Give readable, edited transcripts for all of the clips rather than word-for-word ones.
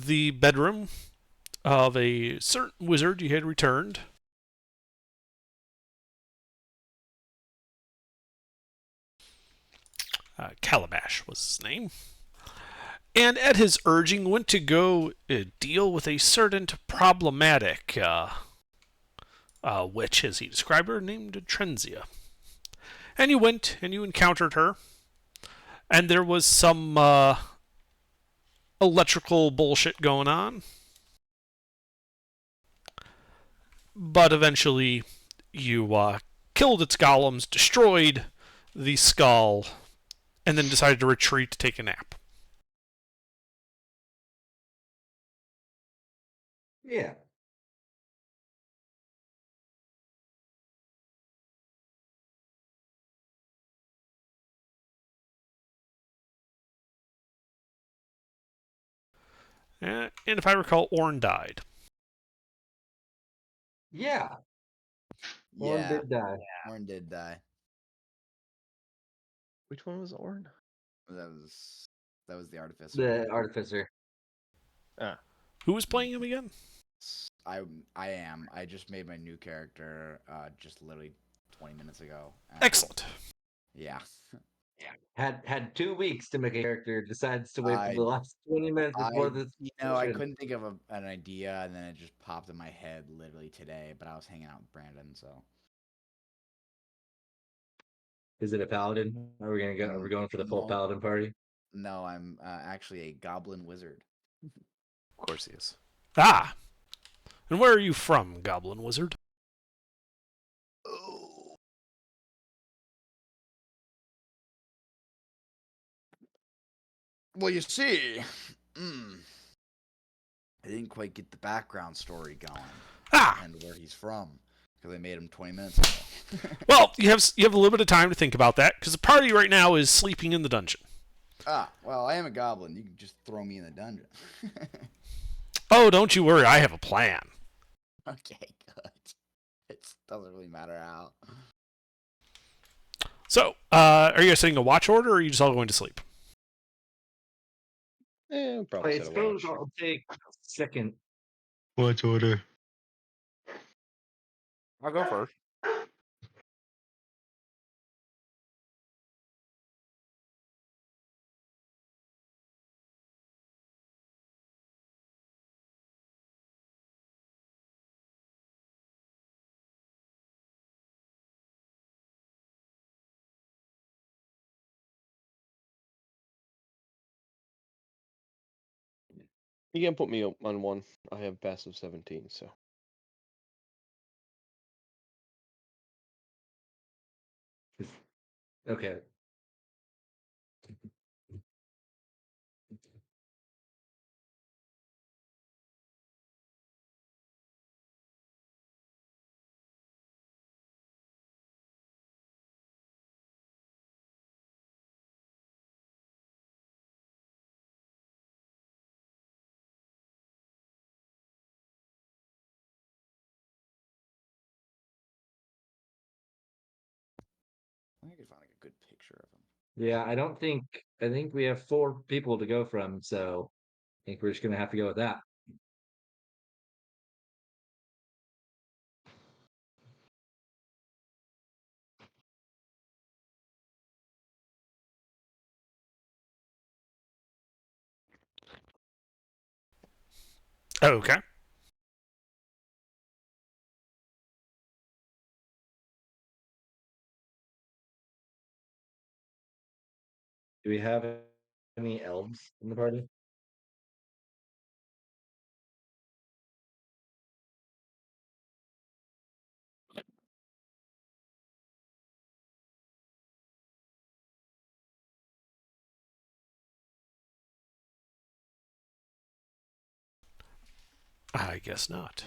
the bedroom of a certain wizard you had returned. Calabash was his name. And at his urging, went to go deal with a certain problematic witch, as he described her, named Trenzia. And you went and you encountered her, and there was some electrical bullshit going on. But eventually, you killed its golems, destroyed the skull, and then decided to retreat to take a nap. Yeah. And if I recall, Orn died. Yeah. One Yeah, did die. Warren did die. Which one was Orn? That was the artificer. The artificer. Ah, Who was playing him again? I am. I just made my new character just literally 20 minutes ago. Excellent. Yeah. Had 2 weeks to make a character, decides to wait for the last 20 minutes before this. I couldn't think of an idea, and then it just popped in my head literally today. But I was hanging out with Brandon, so. Is it a paladin? Are we gonna go? Are we going for the full No. paladin party? No, I'm actually a goblin wizard. of course he is. Ah. And where are you from, Goblin Wizard? Oh. Well, you see, I didn't quite get the background story going and where he's from because I made him 20 minutes ago. Well, you have a little bit of time to think about that because the party right now is sleeping in the dungeon. Well, I am a goblin. You can just throw me in the dungeon. Oh, don't you worry. I have a plan. Okay, good. It doesn't really matter how. So, are you guys setting a watch order, or are you just all going to sleep? Probably I set a suppose watch. I'll take second. Watch order. I'll go first. You can put me on one. I have passive 17, so. Okay. I think I could find like a good picture of him. Yeah, I think we have 4 people to go from, so I think we're just gonna have to go with that. Okay. Do we have any elves in the party? I guess not.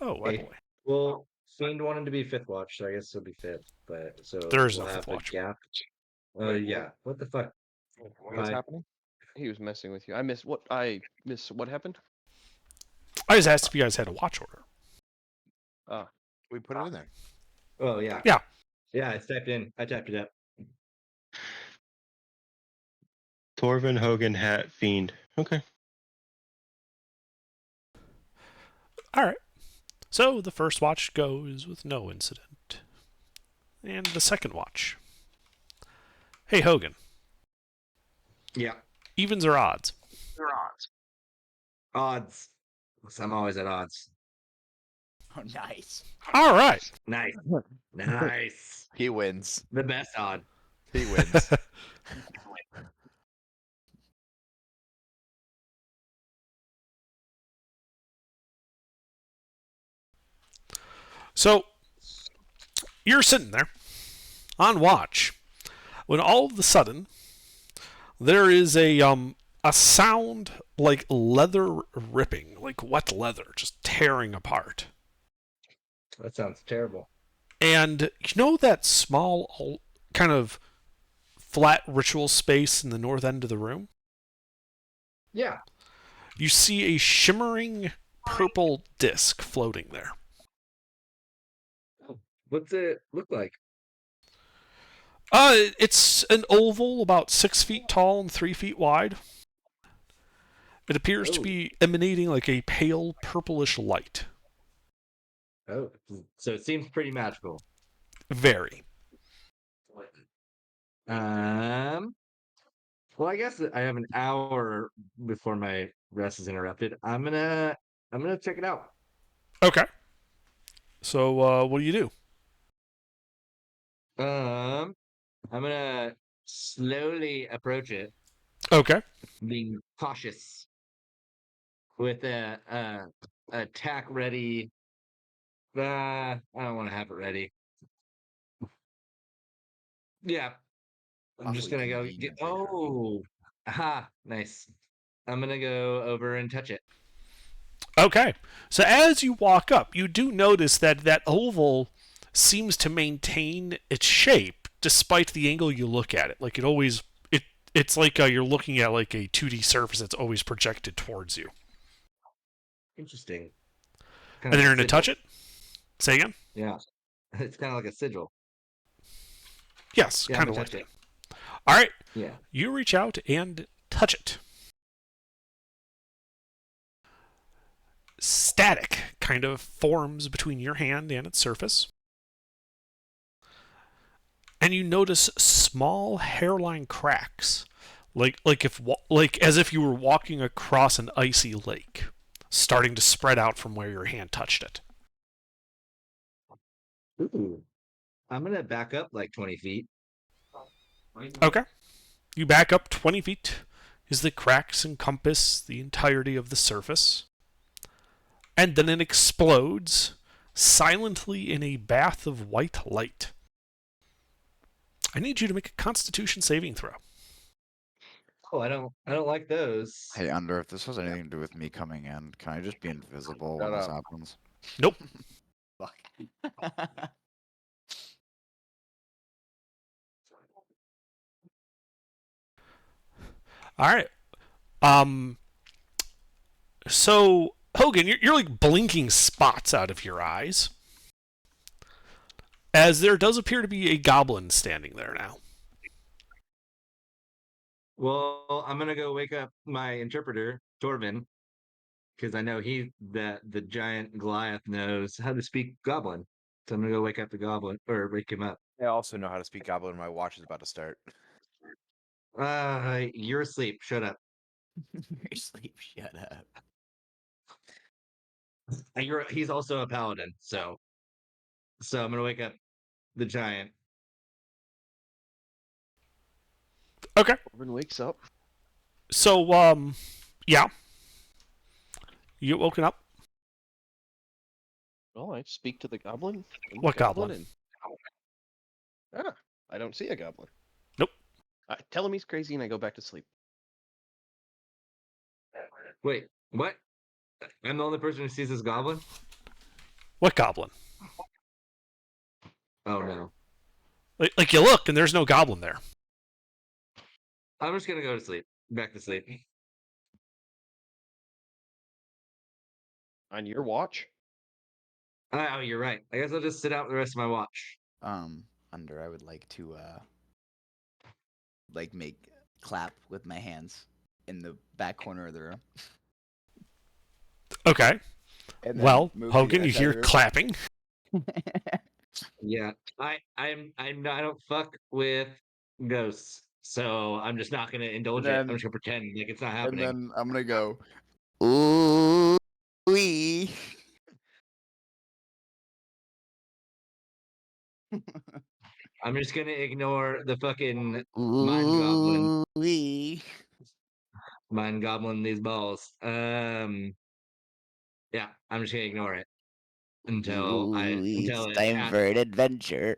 Oh, Hey, boy. well, Fiend wanted to be fifth watch, so I guess it'll be fifth. But so There is we'll no have fifth a watch. gap. Wait, Yeah. What the fuck? What's Hi. happening? He was messing with you. I missed what happened? I just asked if you guys had a watch order. We put it in there. Oh yeah. Yeah. Yeah, I typed it up. Torvin, Hogan, Hat, Fiend. Okay. All right. So the first watch goes with no incident. And the second watch. Hey, Hogan. Yeah. Evens or odds? Odds. I'm always at odds. Oh, nice. All right. Nice. Nice. He wins. The best odd. He wins. So you're sitting there on watch when all of a sudden there is a sound like leather ripping, like wet leather just tearing apart. That sounds terrible. And you know that small kind of flat ritual space in the north end of the room? Yeah. You see a shimmering purple disc floating there. What's it look like? It's an oval about 6 feet tall and 3 feet wide. It appears to be emanating like a pale purplish light. Oh, so it seems pretty magical. Very. Well, I guess I have an hour before my rest is interrupted. I'm gonna check it out. Okay. So, what do? I'm gonna slowly approach it, Okay. being cautious, with a attack ready. I don't want to have it ready. Yeah, I'm just Awfully gonna go convenient get. that you're- Oh, aha, nice. I'm gonna go over and touch it. Okay. So as you walk up, you do notice that that oval seems to maintain its shape despite the angle you look at it. Like it's like you're looking at like a 2D surface that's always projected towards you. Interesting. And then you're going to touch it? Say again? Yeah, it's kind of like a sigil. Yes, Yeah, kind I'm of gonna like touch that. All right. Yeah. You reach out and touch it. Static kind of forms between your hand and its surface. And you notice small hairline cracks, like as if you were walking across an icy lake, starting to spread out from where your hand touched it. Ooh. I'm gonna back up like 20 feet. Okay. You back up 20 feet as the cracks encompass the entirety of the surface. And then it explodes silently in a bath of white light. I need you to make a Constitution saving throw. Oh, I don't like those. Hey, Under, if this has anything to do with me coming in, can I just be invisible when Shut this up. happens? Nope. Fuck. All right. So Hogan, you're like blinking spots out of your eyes, as there does appear to be a goblin standing there now. Well, I'm gonna go wake up my interpreter, Torvin, because I know the giant Goliath knows how to speak Goblin. So I'm gonna go wake up the Goblin or wake him up. I also know how to speak Goblin. My watch is about to start. You're asleep. Shut up. Your sleep, shut up. And he's also a paladin, so I'm gonna wake up the giant. Okay. Corbin wakes up. So yeah. You get woken up. Well, I speak to the goblin. What goblin? I don't see a goblin. Nope. I tell him he's crazy and I go back to sleep. Wait, what? I'm the only person who sees this goblin? What goblin? Oh no. Like you look and there's no goblin there. I'm just gonna go to sleep. Back to sleep. On your watch? Oh, you're right. I guess I'll just sit out the rest of my watch. Under, I would like to, make clap with my hands in the back corner of the room. Okay. And then Well, move to the Hogan, other you side hear of the room. clapping. Yeah, I don't fuck with ghosts, so I'm just not gonna indulge it. then- I'm just gonna pretend like it's not And happening. then I'm gonna go. Ooh wee. I'm just gonna ignore the fucking mind goblin. Ooh wee. Mind goblin these balls. Yeah, I'm just gonna ignore it until It's it time for happens. an adventure.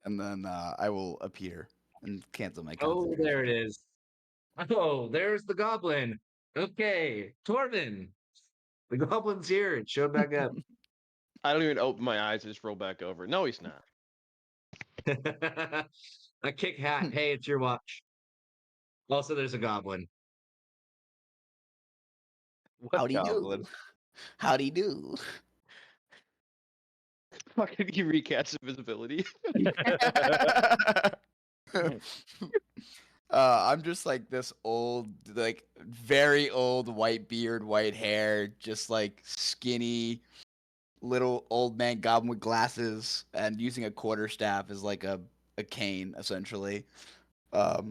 And then I will appear and cancel my Oh, concentration. there it is. Oh, there's the goblin. Okay, Torvin. The goblin's here. It showed back up. I don't even open my eyes and just roll back over. No, he's not. A kick hat. Hey, it's your watch. Also, there's a goblin. What Howdy goblin? do. Howdy do. Fucking he recast invisibility. I'm just like this old, like very old white beard, white hair, just like skinny little old man goblin with glasses and using a quarterstaff as like a cane, essentially. I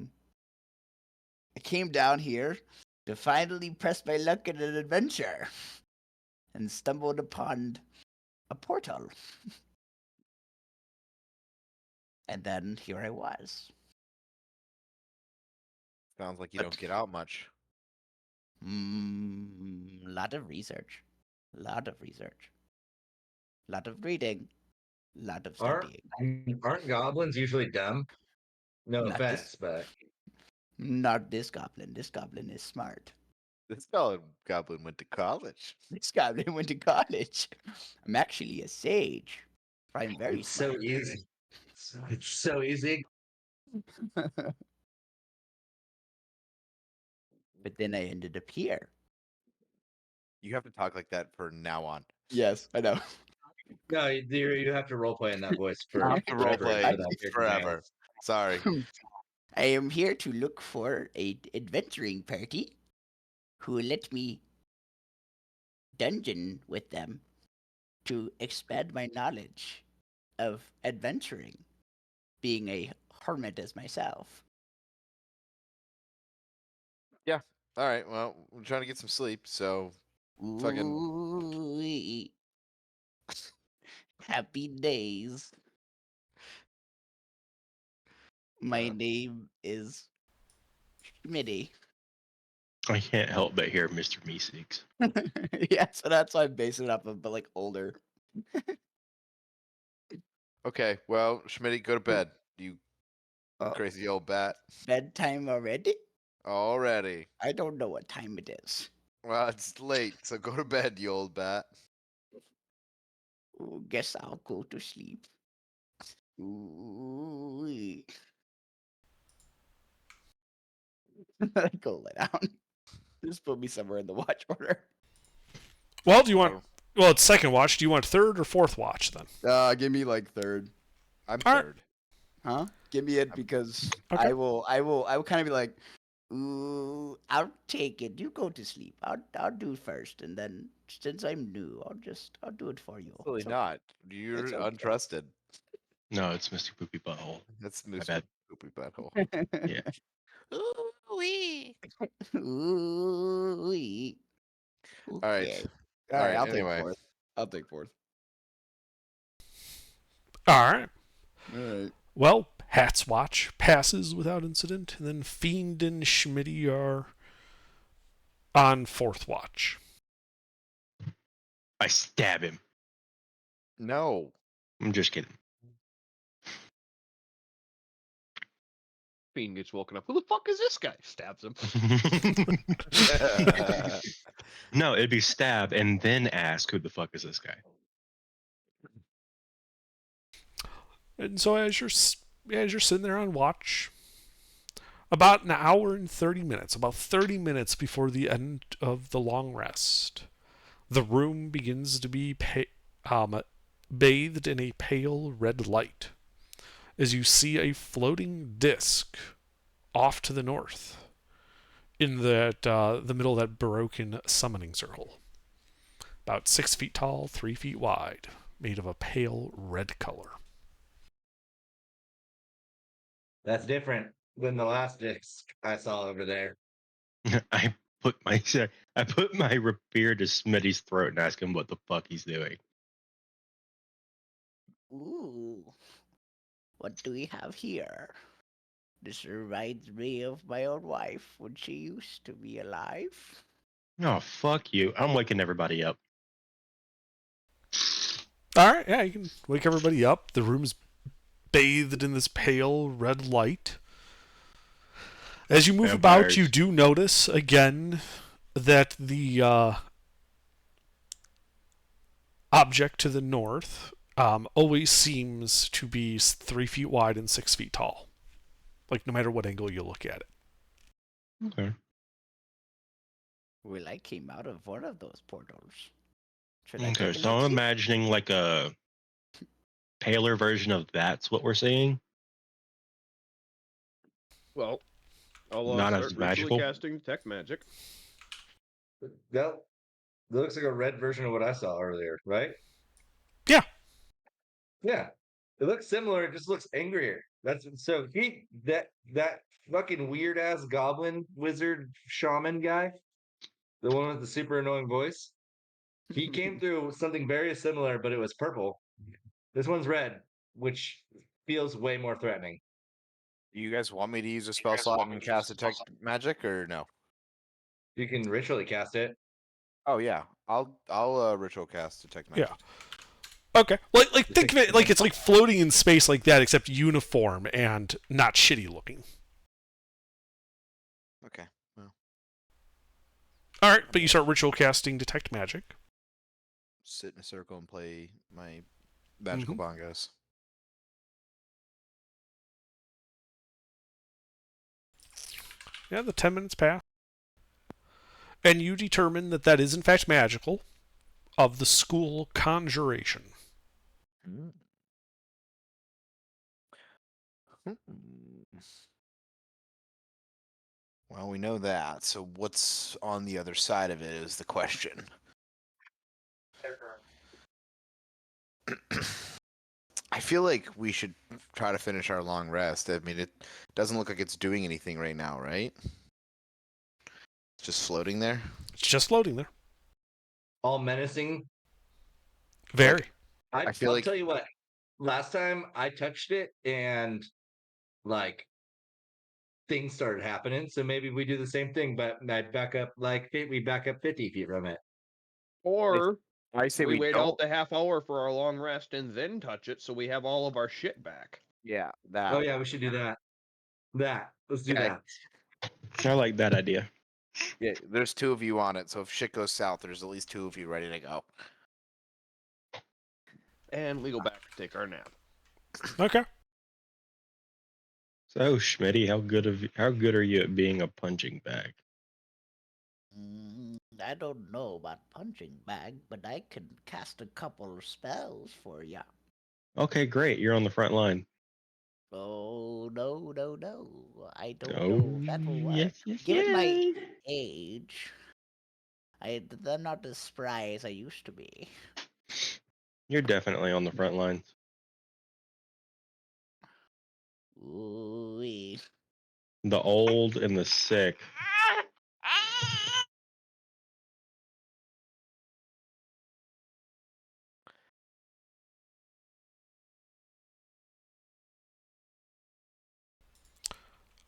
came down here to finally press my luck at an adventure and stumbled upon a portal. And then here I was. Sounds like you don't get out much. Lot of research. Lot of research. Lot of reading. Lot of studying. Aren't goblins usually dumb? No Not offense, this- but Not this goblin. This goblin is smart. This goblin went to college. This goblin went to college. I'm actually a sage. I'm very it's so smart. easy. It's so easy. But then I ended up here. You have to talk like that from now on. Yes, I know. No, you have to roleplay in that voice for I have to forever roleplay for that character forever. dance. Sorry. I am here to look for a adventuring party who will let me dungeon with them to expand my knowledge of adventuring, being a hermit as myself. All right. Well, I'm trying to get some sleep, so Fucking- Ooh-wee. Happy days. My name is Schmitty. I can't help but hear Mr. Meeseeks. Yeah, so that's why I'm basing it off of, but like older. okay. Well, Schmitty, go to bed. You Oh. crazy old bat. Bedtime already? Already. I don't know what time it is. Well, it's late, so go to bed, you old bat. Ooh, guess I'll go to sleep. Ooh. Go lay down. Just put me somewhere in the watch order. Well, do you want? Well, it's second watch. Do you want third or fourth watch then? Give me like third. I'm All right. third. Huh? Give me it because Okay. I will kind of be like, ooh, I'll take it. You go to sleep. I'll do first, and then since I'm new, I'll do it for you. Absolutely It's okay. not. You're It's okay. untrusted. No, it's Mr. Poopy Butthole. That's My Mr. bad. Poopy Butthole. Yeah. Ooh-wee. Ooh-wee. All right. Okay. All right, I'll anyway. take fourth. I'll take fourth. All right. All right. Well, Hat's watch passes without incident, and then Fiend and Schmitty are on fourth watch. I stab him. No. I'm just kidding. Fiend gets woken up. Who the fuck is this guy? Stabs him. No, it'd be stab and then ask who the fuck is this guy. And so as you're sitting there on watch, about an hour and 30 minutes, about 30 minutes before the end of the long rest, the room begins to be bathed in a pale red light. as you see a floating disc off to the north in the middle of that broken summoning circle. About 6 feet tall, 3 feet wide, made of a pale red color. That's different than the last disc I saw over there. I put my I put my rapier to Smitty's throat and ask him what the fuck he's doing. Ooh. What do we have here? This reminds me of my own wife when she used to be alive. Oh fuck you! I'm waking everybody up. All right, yeah, you can wake everybody up. The room's bathed in this pale red light. As you move about, Vampires. you do notice again that the object to the north always seems to be 3 feet wide and 6 feet tall. Like, no matter what angle you look at it. Okay. Well, I came out of one of those portals. Should I Okay, take a so I'm look-see? imagining like a paler version of that's what we're seeing. Well, I'll Not start as ritually magical. casting detect magic. That looks like a red version of what I saw earlier, right? Yeah. Yeah. It looks similar, it just looks angrier. That's so that fucking weird ass goblin wizard shaman guy, the one with the super annoying voice. He came through with something very similar, but it was purple. This one's red, which feels way more threatening. Do you guys want me to use a spell slot and cast detect magic or no? You can ritually cast it. Oh yeah, I'll ritual cast detect magic. Yeah. Okay. Like think of it like it's like floating in space like that, except uniform and not shitty looking. Okay. All right, but you start ritual casting detect magic. Sit in a circle and play my magical bongos. Yeah, the 10 minutes pass. And you determine that that is in fact magical, of the school conjuration. Well, we know that. So what's on the other side of it is the question. I feel like we should try to finish our long rest. I mean, it doesn't look like it's doing anything right now, right? It's just floating there. It's just floating there. All menacing. Very. I feel I'll like- tell you what. Last time I touched it and like things started happening, so maybe we do the same thing, but I back up we back up 50 feet from it. Or I say we we wait don't. out the half hour for our long rest and then touch it so we have all of our shit back. Yeah, that. Oh yeah, we should do that. Let's do Okay. that. I like that idea. Yeah, there's two of you on it, so if shit goes south, there's at least two of you ready to go. And we go back to take our nap. Okay. So Schmitty, how good are you at being a punching bag? I don't know about punching bag, but I can cast a couple of spells for ya. Okay, great. You're on the front line. Oh, no. I don't Oh, know if that will work. yes, yes, Given my yes. age, I'm not as spry as I used to be. You're definitely on the front lines. Ooh-wee. The old and the sick.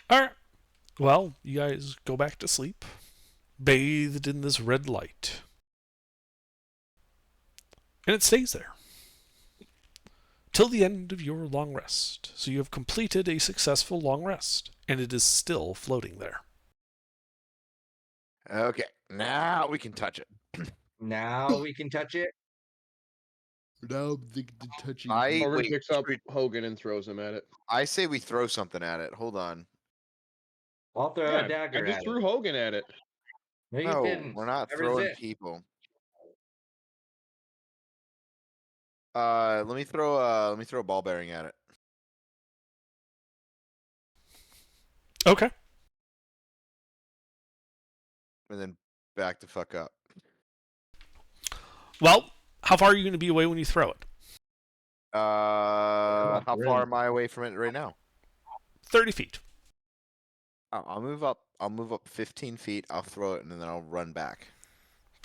All right. Well, you guys go back to sleep, bathed in this red light. And it stays there till the end of your long rest. So you have completed a successful long rest, and it is still floating there. Okay, now we can touch it. Now we can touch it. Now the touching. Corbin wait, picks up screw- Hogan and throws him at it. I say we throw something at it. Hold on. I'll throw Yeah, a dagger I just at threw it. Hogan at it. No, you No, didn't. we're not I throwing resist. people. Let me throw a ball bearing at it. Okay. and then back the fuck up. Well, how far are you going to be away when you throw it? How Really? far am I away from it right now? 30 feet. I'll move up. I'll move up 15 feet. I'll throw it, and then I'll run back.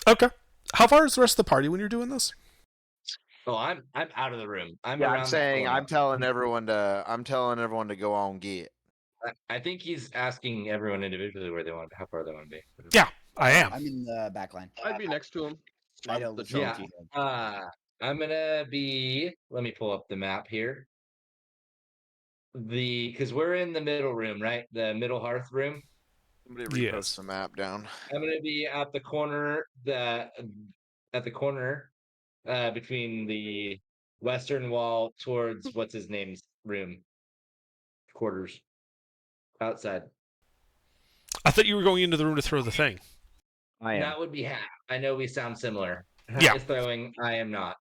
Okay. How far is the rest of the party when you're doing this? Oh, I'm out of the room. I'm Yeah, around I'm the saying corner. I'm telling everyone to. I'm telling everyone to go on get. I think he's asking everyone individually where they want, how far they want to be. Yeah, I am. I'm in the back line. I'd be next to him. I I'm don't the listen to Yeah. chunky. I'm gonna be. Let me pull up the map here. Because we're in the middle room, right? The middle hearth room. Somebody repost Yes. the map down. I'm gonna be at the corner between the western wall towards what's his name's room quarters outside. I thought you were going into the room to throw the thing. I am. That would be Hat. I know we sound similar. Hat Yeah. is throwing. I am not.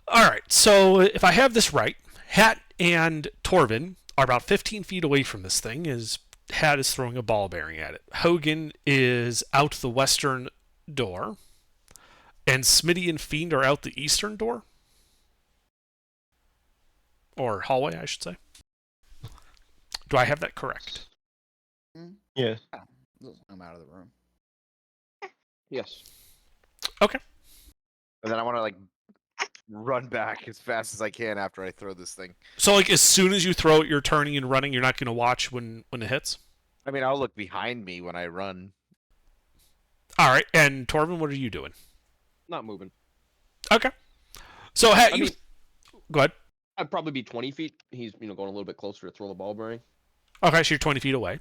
All right, so if I have this right, Hat and Torvin are about 15 feet away from this thing as Hat is throwing a ball bearing at it. Hogan is out the western door, and Smitty and Fiend are out the eastern door. Or hallway, I should say. Do I have that correct? Yes. I'm out of the room. Yes. And then I want to like run back as fast as I can after I throw this thing. So, like, as soon as you throw it, you're turning and running. You're not going to watch when it hits? I mean, I'll look behind me when I run. All right, and Torvin, what are you doing? Not moving. Okay. So, Hat, I you... mean- Go ahead. I'd probably be 20 feet. He's going a little bit closer to throw the ball bearing. Okay, so you're 20 feet away.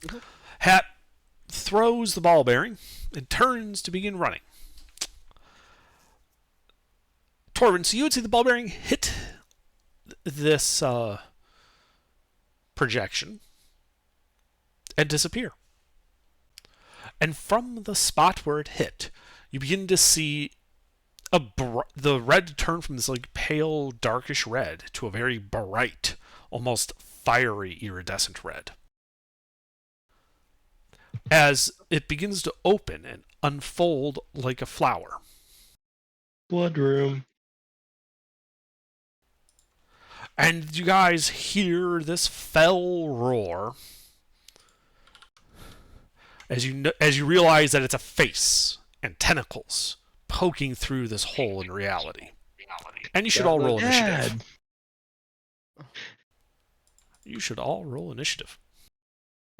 Mhm. Hat throws the ball bearing and turns to begin running. Torvin, so you would see the ball bearing hit this projection and disappear. And from the spot where it hit, you begin to see the red turn from this like pale, darkish red to a very bright, almost fiery, iridescent red. As it begins to open and unfold like a flower. Blood room. And you guys hear this fell roar as you realize that it's a face and tentacles poking through this hole in reality. And you should all roll initiative. Dad. You should all roll initiative.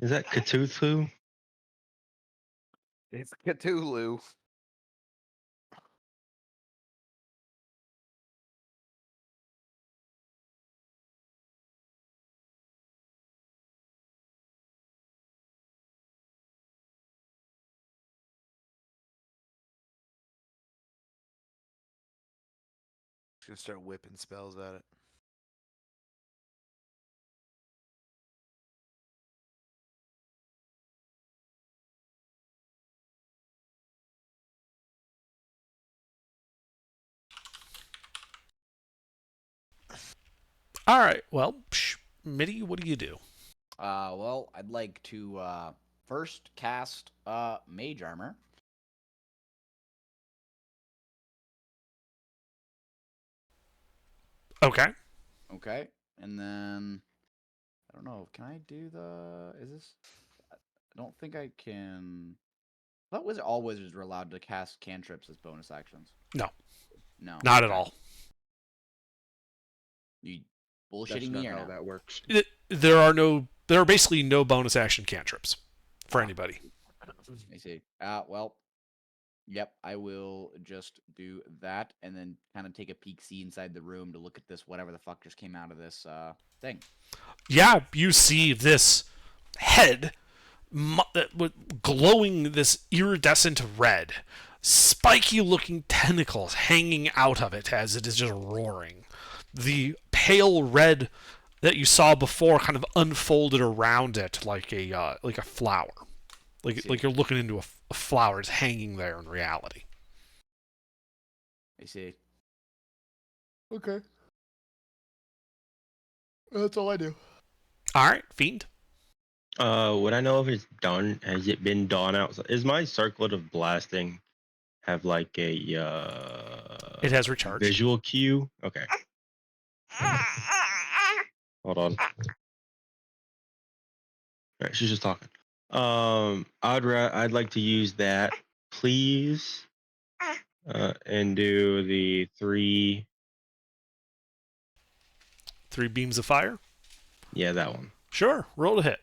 Is that Cthulhu? It's Cthulhu. Just gonna start whipping spells at it. All right. Well, Mitty, what do you do? Well, I'd like to first cast Mage Armor. Okay. Okay, and then I don't know. Can I do the? Is this? I don't think I can. I thought all wizards were allowed to cast cantrips as bonus actions. No. No. Not at okay. all. You That's bullshitting not me or how not? that works. There are basically no bonus action cantrips for anybody. I see. Well, yep. I will just do that, and then kind of take a peek, see inside the room to look at this whatever the fuck just came out of this thing. Yeah, you see this head glowing this iridescent red, spiky looking tentacles hanging out of it as it is just roaring. The pale red that you saw before kind of unfolded around it like a flower. Like you're looking into a flower is hanging there in reality. I see. Okay. That's all I do. All right, Fiend. Would I know if it's done? Has it been done outside? Is my circlet of blasting have like a It has recharged. visual cue? Okay. Hold on. Alright, she's just talking. I'd like to use that, please. And do the 3. 3 beams of fire. Yeah, that one. Sure, roll to hit.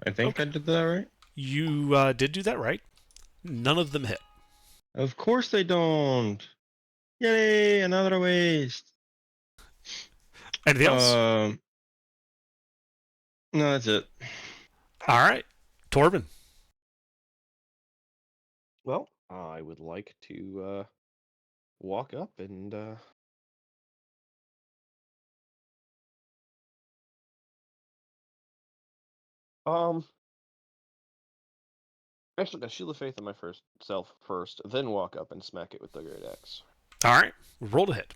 I think I did that right. You did do that right. None of them hit. Of course they don't. Yay! Another waste. Anything else? No, that's it. All right, Torben. Well, I would like to walk up and actually, I shield of faith on my first self first, then walk up and smack it with the great axe. All right, roll to hit.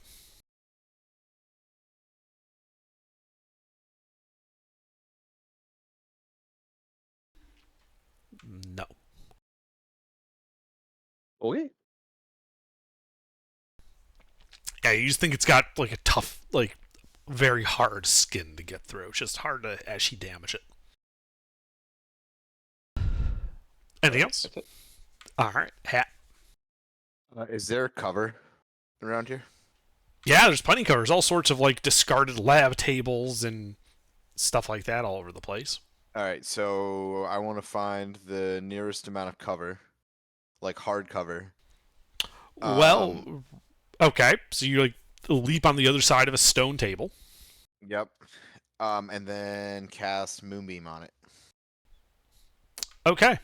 No. Okay. Yeah, you just think it's got like a tough, like very hard skin to get through. It's just hard to actually damage it. Anything else? That's it. All right, Hat. Is there cover around here? Yeah, there's plenty of covers. All sorts of like discarded lab tables and stuff like that all over the place. All right, so I want to find the nearest amount of cover, like hard cover. Well, okay. So you like leap on the other side of a stone table. Yep. And then cast Moonbeam on it. Okay.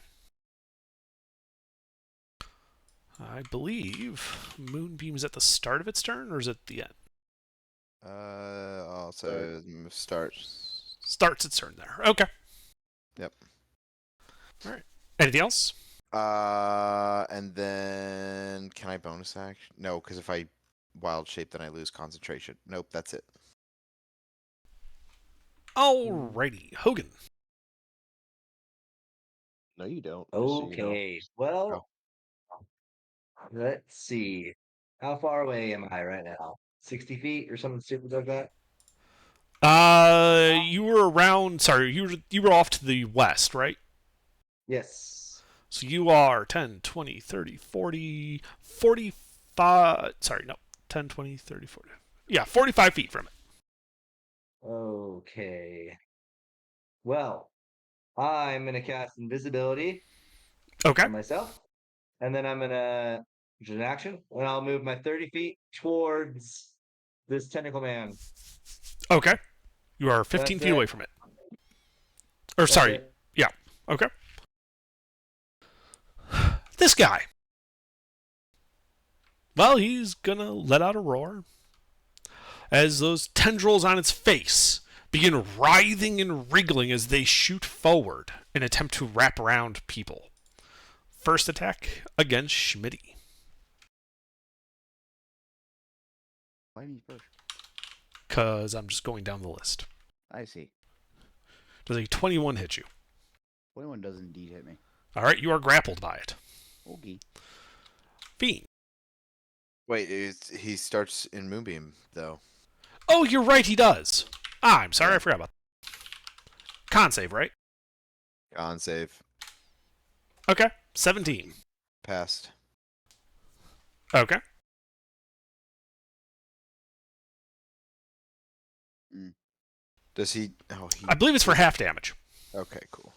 I believe Moonbeam's at the start of its turn, or is it at the end? Also start. Starts its turn there. Okay. Yep. All right. Anything else? And then can I bonus action? No, because if I wild shape, then I lose concentration. Nope, that's it. Alrighty, Hogan. No, you don't. just so you know. Okay. Well, let's see. How far away am I right now? 60 feet or something stupid like that? You were around. Sorry, you were off to the west, right? Yes. So you are 10, 20, 30, 40, 45. Sorry, no. 10, 20, 30, 40. Yeah, 45 feet from it. Okay. Well, I'm going to cast invisibility Okay. on myself. And then I'm going to use an action. And I'll move my 30 feet towards this tentacle man. Okay. You are 15 That's feet it. away from it. Or, That's sorry. it. Yeah. Okay. This guy. Well, he's gonna let out a roar as those tendrils on its face begin writhing and wriggling as they shoot forward in an attempt to wrap around people. First attack against Schmitty. Why me first? Because I'm just going down the list. I see. Does a 21 hit you? 21 does indeed hit me. All right, you are grappled by it. Okay. Fiend. Wait, he starts in Moonbeam though. Oh, you're right, he does. Ah, I'm sorry, I forgot about that. Con save, right? On save. Okay, 17. Passed. Okay. Does he? Oh, he. I believe it's for half damage. Okay, cool.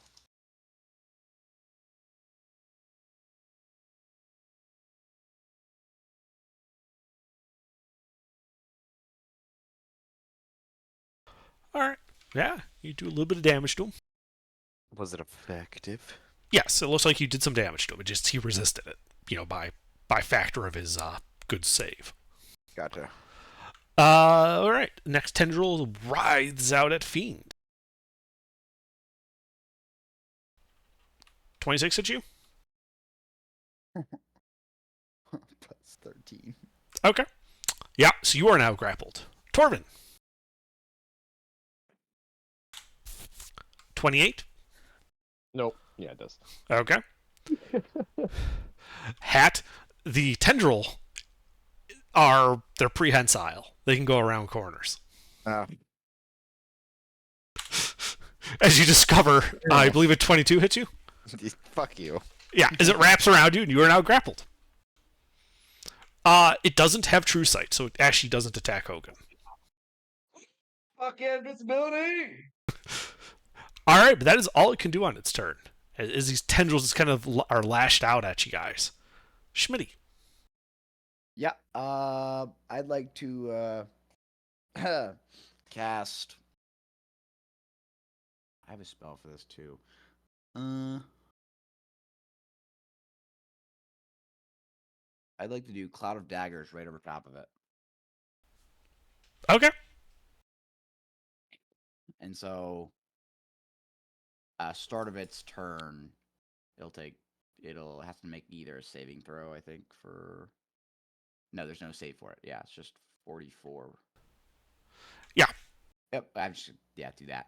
All right. Yeah, you do a little bit of damage to him. Was it effective? Yes, it looks like you did some damage to him. It just he resisted it. by factor of his good save. Gotcha. All right. Next tendril writhes out at Fiend. 26 at you. Plus 13. Okay. Yeah. So you are now grappled. Torvin. 28. Nope. Yeah, it does. Okay. Hat. The tendril they're prehensile. They can go around corners. Oh. As you discover, I believe a 22 hits you. Fuck you. Yeah, as it wraps around you, and you are now grappled. It doesn't have true sight, so it actually doesn't attack Hogan. Fuck yeah, invisibility! All right, but that is all it can do on its turn. As these tendrils just kind of are lashed out at you guys. Schmitty. Yeah. I'd like to cast. I have a spell for this too. I'd like to do Cloud of Daggers right over top of it. Okay. And so, start of its turn, it'll have to make either a saving throw, I think, for... No, there's no save for it. Yeah, it's just 44. Yeah. Yep, do that.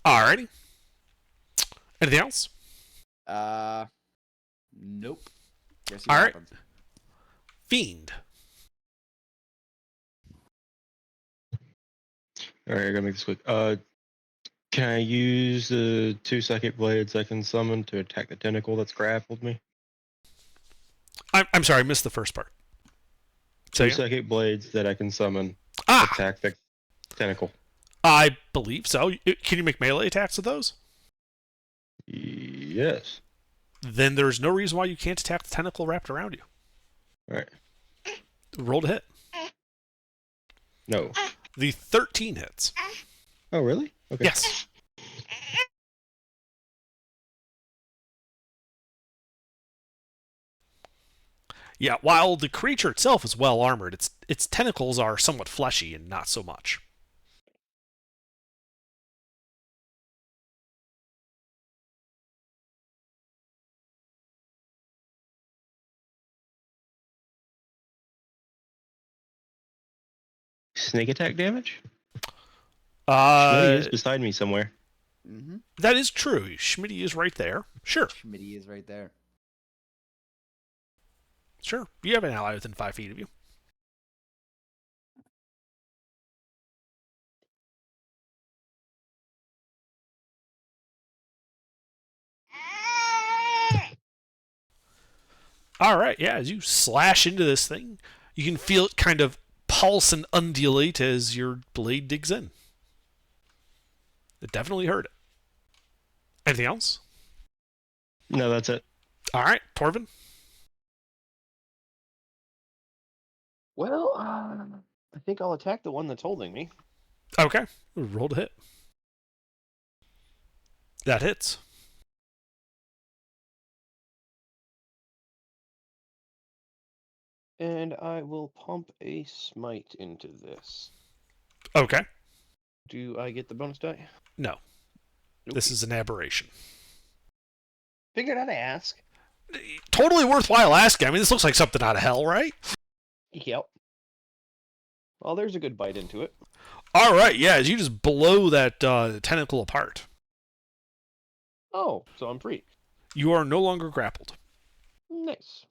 Alrighty. Anything else? Nope. All right. Fiend. All right, I gotta make this quick. Can I use the 2 psychic blades I can summon to attack the tentacle that's grappled me? I'm sorry, I missed the first part. Two psychic blades that I can summon attack the tentacle. I believe so. Can you make melee attacks with those? Yes. Then there's no reason why you can't attack the tentacle wrapped around you. All right. Roll to hit. No. The 13 hits. Oh, really? Okay. Yes. Yeah, while the creature itself is well armored, its tentacles are somewhat fleshy and not so much. Sneak attack damage? Schmitty is Uh, beside me somewhere. Mm-hmm. that is true. Schmitty is right there. Sure, Schmitty is right there. sure. You have an ally within 5 feet of you. All right, yeah, as you slash into this thing, you can feel it kind of pulse and undulate as your blade digs in. It definitely hurt it. Anything else? No, that's it. All right, Torvin. Well, I think I'll attack the one that's holding me. Okay, roll to hit. That hits. And I will pump a smite into this. Okay, Do I get the bonus die? no. This is an aberration. Figured I'd ask. Totally worthwhile asking. I mean, this looks like something out of hell, right? Yep. Well, there's a good bite into it. All right, yeah, as you just blow that tentacle apart, Oh, so I'm free. you are no longer grappled. Nice.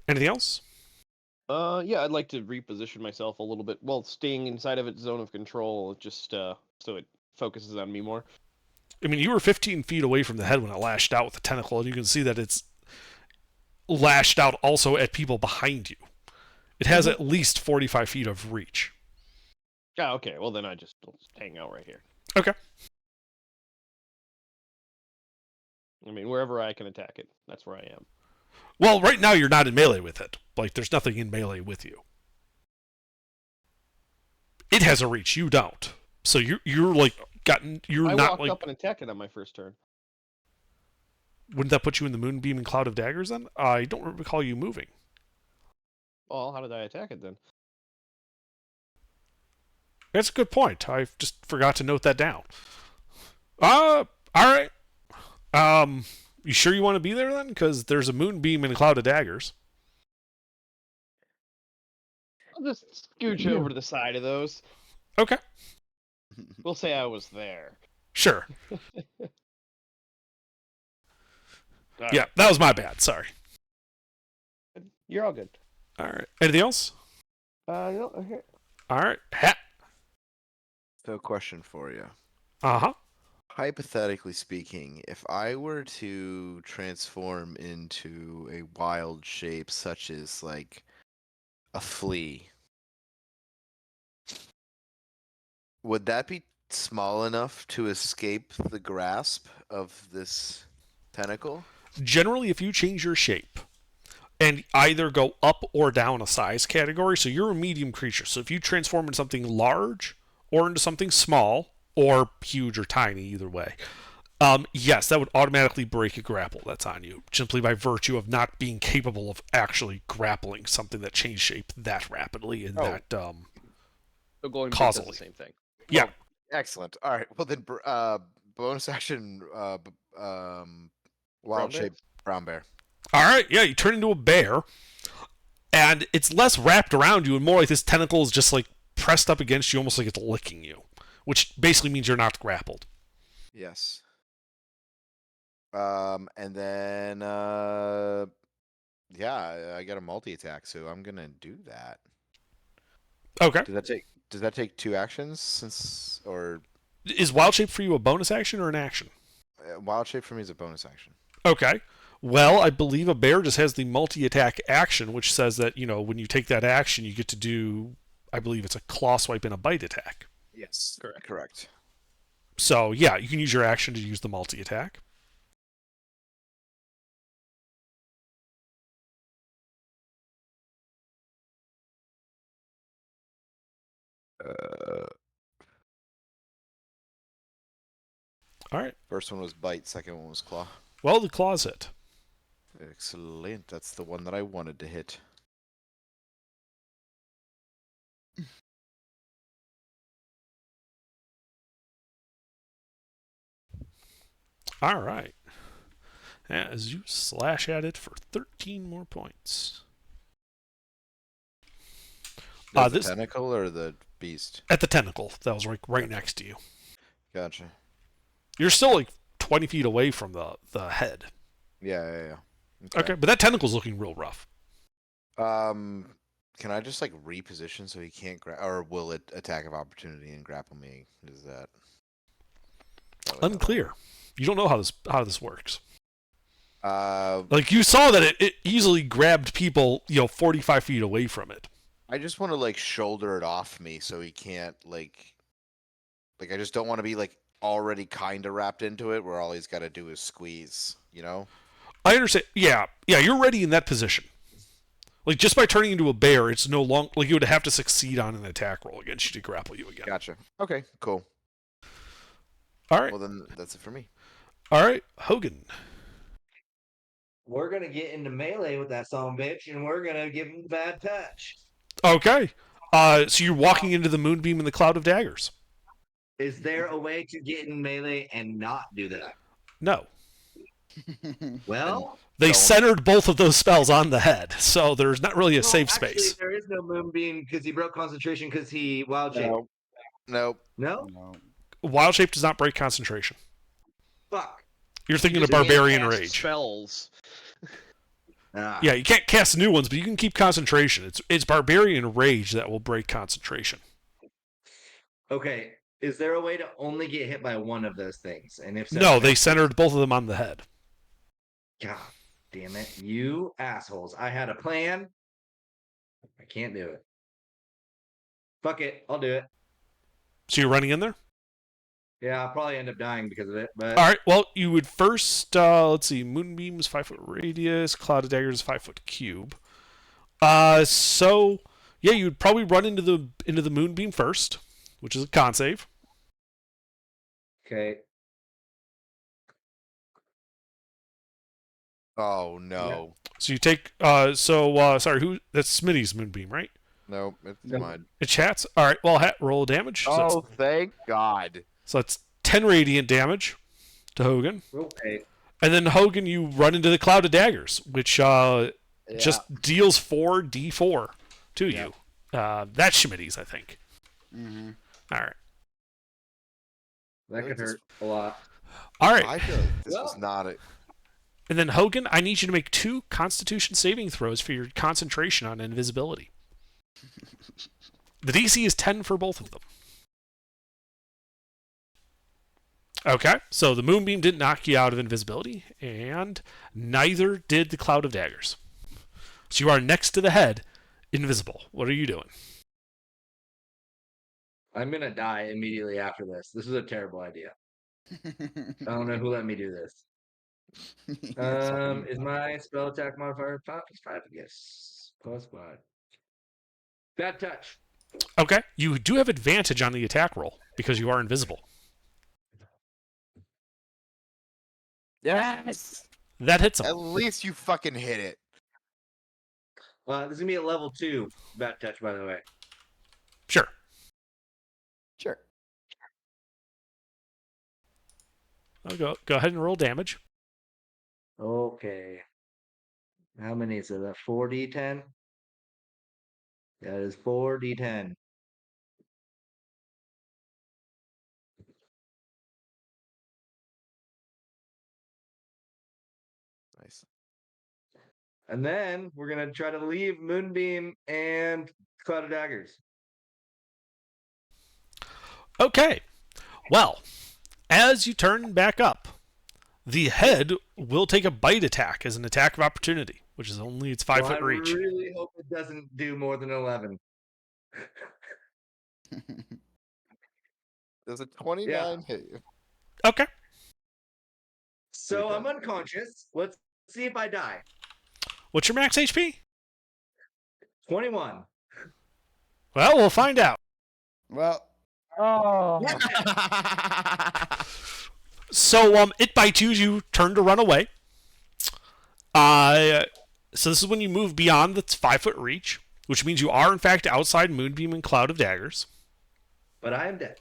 Anything else? Yeah, I'd like to reposition myself a little bit. Well, staying inside of its zone of control, just so it focuses on me more. I mean, you were 15 feet away from the head when it lashed out with the tentacle, and you can see that it's lashed out also at people behind you. It has at least 45 feet of reach. Ah, okay. Well, then I'll just hang out right here. Okay. I mean, wherever I can attack it, that's where I am. Well, right now you're not in melee with it. Like, there's nothing in melee with you. It has a reach, you don't. So you're like you're I not walked like up and attacked it on my first turn. wouldn't that put you in the Moonbeam and Cloud of Daggers then? I don't recall you moving. Well, how did I attack it then? That's a good point. I just forgot to note that down. All right. You sure you want to be there then? Because there's a Moonbeam and a Cloud of Daggers. I'll just scooch over to the side of those. Okay. We'll say I was there. Sure. All Yeah, right. that was my bad. Sorry. You're all good. All right. Anything else? No, okay. All right. Hat. So, question for you. Uh-huh. Hypothetically speaking, if I were to transform into a wild shape such as like a flea, would that be small enough to escape the grasp of this tentacle? Generally, if you change your shape and either go up or down a size category, so you're a medium creature. So if you transform into something large or into something small or huge or tiny, either way, yes, that would automatically break a grapple that's on you, simply by virtue of not being capable of actually grappling something that changed shape that rapidly and that So going causally. does the same thing. Yeah. Excellent. All right. Well then, bonus action, wild Brown shape brown bear. All right, yeah, you turn into a bear, and it's less wrapped around you and more like this tentacle is just like pressed up against you, almost like it's licking you, which basically means you're not grappled. Yes. And then, yeah, I got a multi attack, so I'm gonna do that. Okay. Does that take 2 actions since, or Is wild shape for you a bonus action or an action? wild shape for me is a bonus action? Okay. Well, I believe a bear just has the multi-attack action, which says that, when you take that action, you get to do, I believe it's a claw swipe and a bite attack. Yes. Correct. So, yeah, you can use your action to use the multi-attack. All right. First one was bite, second one was claw. Well, the claw's hit. Excellent. That's the one that I wanted to hit. All right. As you slash at it for 13 more points. The tentacle or the beast? At the tentacle. That was right next to you. Gotcha. You're still like 20 feet away from the head. Yeah. Okay, but that tentacle's looking real rough. Can I just like reposition so he can't or will it attack of opportunity and grapple me? Is that Unclear. You don't know how this works. Like Like you saw that it easily grabbed people, 45 feet away from it. I just want to like shoulder it off me so he can't like I just don't want to be like already kind of wrapped into it where all he's got to do is squeeze, I understand. Yeah, you're ready in that position. Like just by turning into a bear, it's no longer like you would have to succeed on an attack roll against you to grapple you again. Gotcha. Okay, cool. All right. Well then that's it for me. All right, Hogan. We're gonna get into melee with that son of a bitch, and we're gonna give him the bad touch. Okay. So you're walking into the Moonbeam and the Cloud of Daggers. Is there a way to get in melee and not do that? No. Well, They centered both of those spells on the head, so there's not really a no, safe actually, space. there is no moonbeam because he broke concentration because he wild shape. Nope. No? No. Wild shape does not break concentration. Fuck. You're thinking of You can't Barbarian cast Rage. Spells. Ah. Yeah, you can't cast new ones, but you can keep concentration. It's Barbarian Rage that will break concentration. Okay. Is there a way to only get hit by one of those things? And if so, No, they centered both of them on the head. God damn it, you assholes! I had a plan. I can't do it. Fuck it, I'll do it. So you're running in there? Yeah, I'll probably end up dying because of it. But All right, well, you would first, let's see, Moonbeam is 5-foot radius, Cloud of Daggers is 5-foot cube. So, yeah, you'd probably run into the Moonbeam first, which is a con save. okay. Oh no. So you take sorry, who that's Smitty's moonbeam, right? Nope, it's Nope. mine. It's Hat's. All right, well, Hat roll damage. Oh, thank God. So it's 10 radiant damage to Hogan. Okay. And then Hogan, you run into the cloud of daggers, which just deals 4d4 to you. That's Schmitty's, I think. Mm-hmm. All right. That could hurt a lot. All right. I feel like this Well- was not a. And then Hogan, I need you to make 2 Constitution saving throws for your concentration on invisibility. The DC is 10 for both of them. Okay, so the moonbeam didn't knock you out of invisibility, and neither did the cloud of daggers. So you are next to the head, invisible. What are you doing? I'm gonna die immediately after this. This is a terrible idea. I don't know who let me do this. Is my spell attack modifier +5? Yes. +5. Bad touch. Okay, you do have advantage on the attack roll because you are invisible. Yes. That hits At him. least you fucking hit it. This is gonna be a level 2 bad touch, by the way. Sure. Sure. I'll go ahead and roll damage. Okay. How many is it? 4d10? That is 4d10. Nice. And then we're gonna try to leave Moonbeam and Cloud of Daggers. Okay. Well, as you turn back up, the head will take a bite attack as an attack of opportunity, which is only its 5 foot reach. I really hope it doesn't do more than 11. Does a 29 hit you? Okay. So Okay. I'm unconscious. Let's see if I die. What's your max HP? 21. Well, we'll find out. Well. Oh. So it bites you. You turn to run away. So this is when you move beyond the 5 foot reach, which means you are in fact outside Moonbeam and Cloud of Daggers. But I am dead.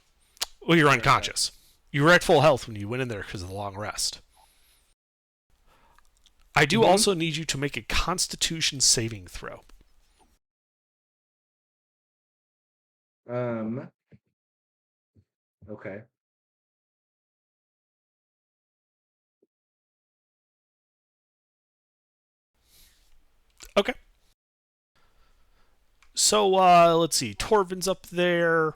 Well, you're unconscious. You were at full health when you went in there because of the long rest. I do also need you to make a Constitution saving throw. Okay. Okay. So let's see. Torvin's up there.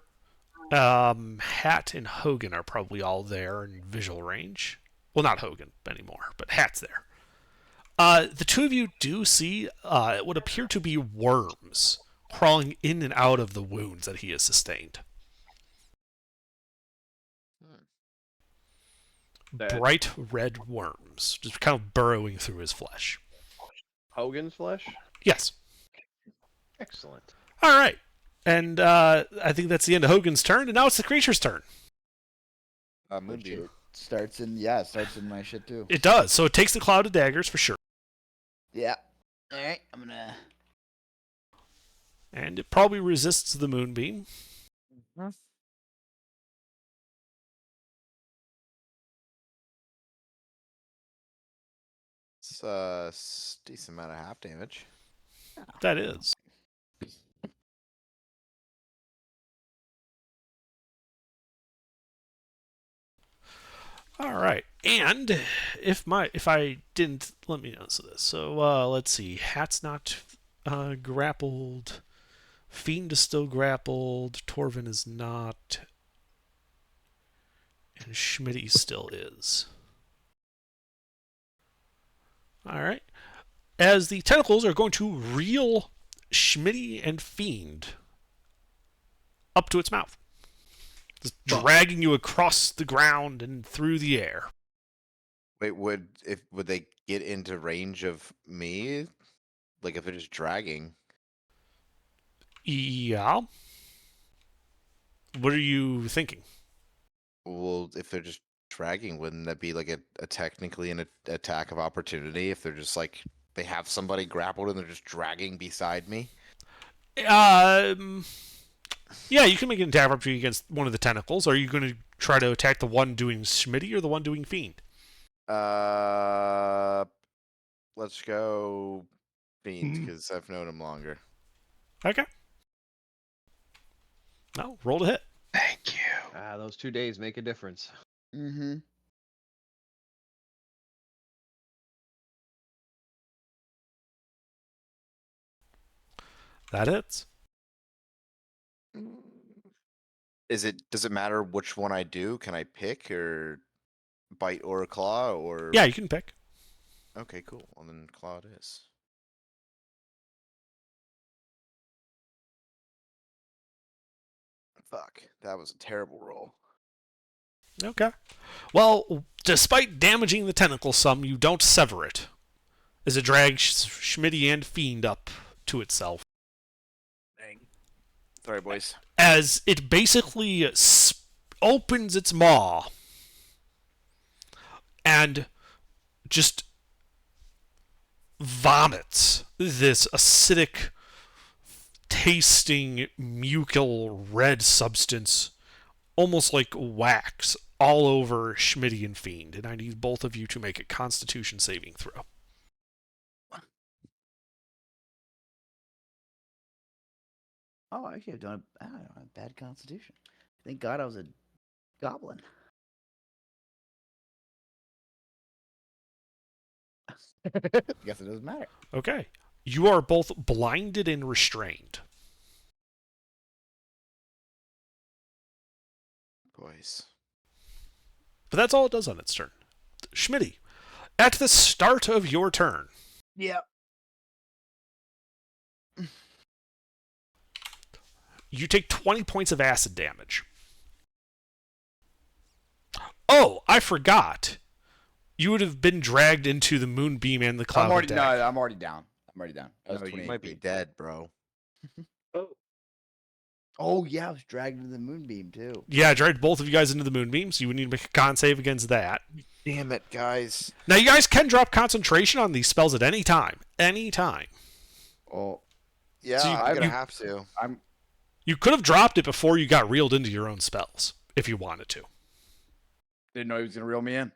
Hat and Hogan are probably all there in visual range. Well, not Hogan anymore, but Hat's there. The two of you do see what appear to be worms crawling in and out of the wounds that he has sustained. That Bright red worms, just kind of burrowing through his flesh. Hogan's flesh? Yes. Excellent. All right. And I think that's the end of Hogan's turn, and now it's the creature's turn. Moonbeam. Starts in my shit too. It does. So it takes the Cloud of Daggers for sure. Yeah. All right. I'm gonna. And it probably resists the Moonbeam. It's a decent amount of half damage. That is. All right. And if I didn't let me answer this. So let's see. Hat's not grappled. Fiend is still grappled. Torvin is not. And Schmitty still is. All right. As the tentacles are going to reel Schmitty and Fiend up to its mouth, just dragging you across the ground and through the air. Wait, would they get into range of me? Like if it is dragging? Yeah. What are you thinking? Well, if they're just Dragging, wouldn't that be like a technically an attack of opportunity if they're just like they have somebody grappled and they're just dragging beside me? Yeah, you can make an attack opportunity against one of the tentacles. Are you going to try to attack the one doing Schmitty or the one doing Fiend? Let's go Fiend because I've known him longer. Okay. No, roll to hit. Thank you. Those 2 days make a difference. Mm-hmm. That hits. Does it matter which one I do? Can I pick or bite or claw or? Yeah, you can pick. Okay, cool. Well, then claw it is. Fuck, that was a terrible roll. Okay. Well, despite damaging the tentacle some, you don't sever it, as it drags Schmitty and Fiend up to itself. Dang. Sorry, boys. As it basically opens its maw and just vomits this acidic tasting mucal red substance, almost like wax, all over Schmitty and Fiend. And I need both of you to make a Constitution saving throw. Oh, actually, I don't have a bad constitution. Thank God I was a goblin. Guess it doesn't matter. Okay. You are both blinded and restrained. Boys. But that's all it does on its turn. Schmitty, at the start of your turn, Yep. you take 20 points of acid damage. Oh, I forgot. You would have been dragged into the moonbeam and the cloud I'm already of death. no, I'm already down. I'm already down. That was No, you 28 might be feet. dead, bro. Oh yeah, I was dragged into the moonbeam too. Yeah, I dragged both of you guys into the moonbeam, so you would need to make a con save against that. Damn it, guys. Now, you guys can drop concentration on these spells at any time. Any time. Oh, Yeah, So I'm gonna you- have to. You could have dropped it before you got reeled into your own spells, if you wanted to. Didn't know he was gonna reel me in.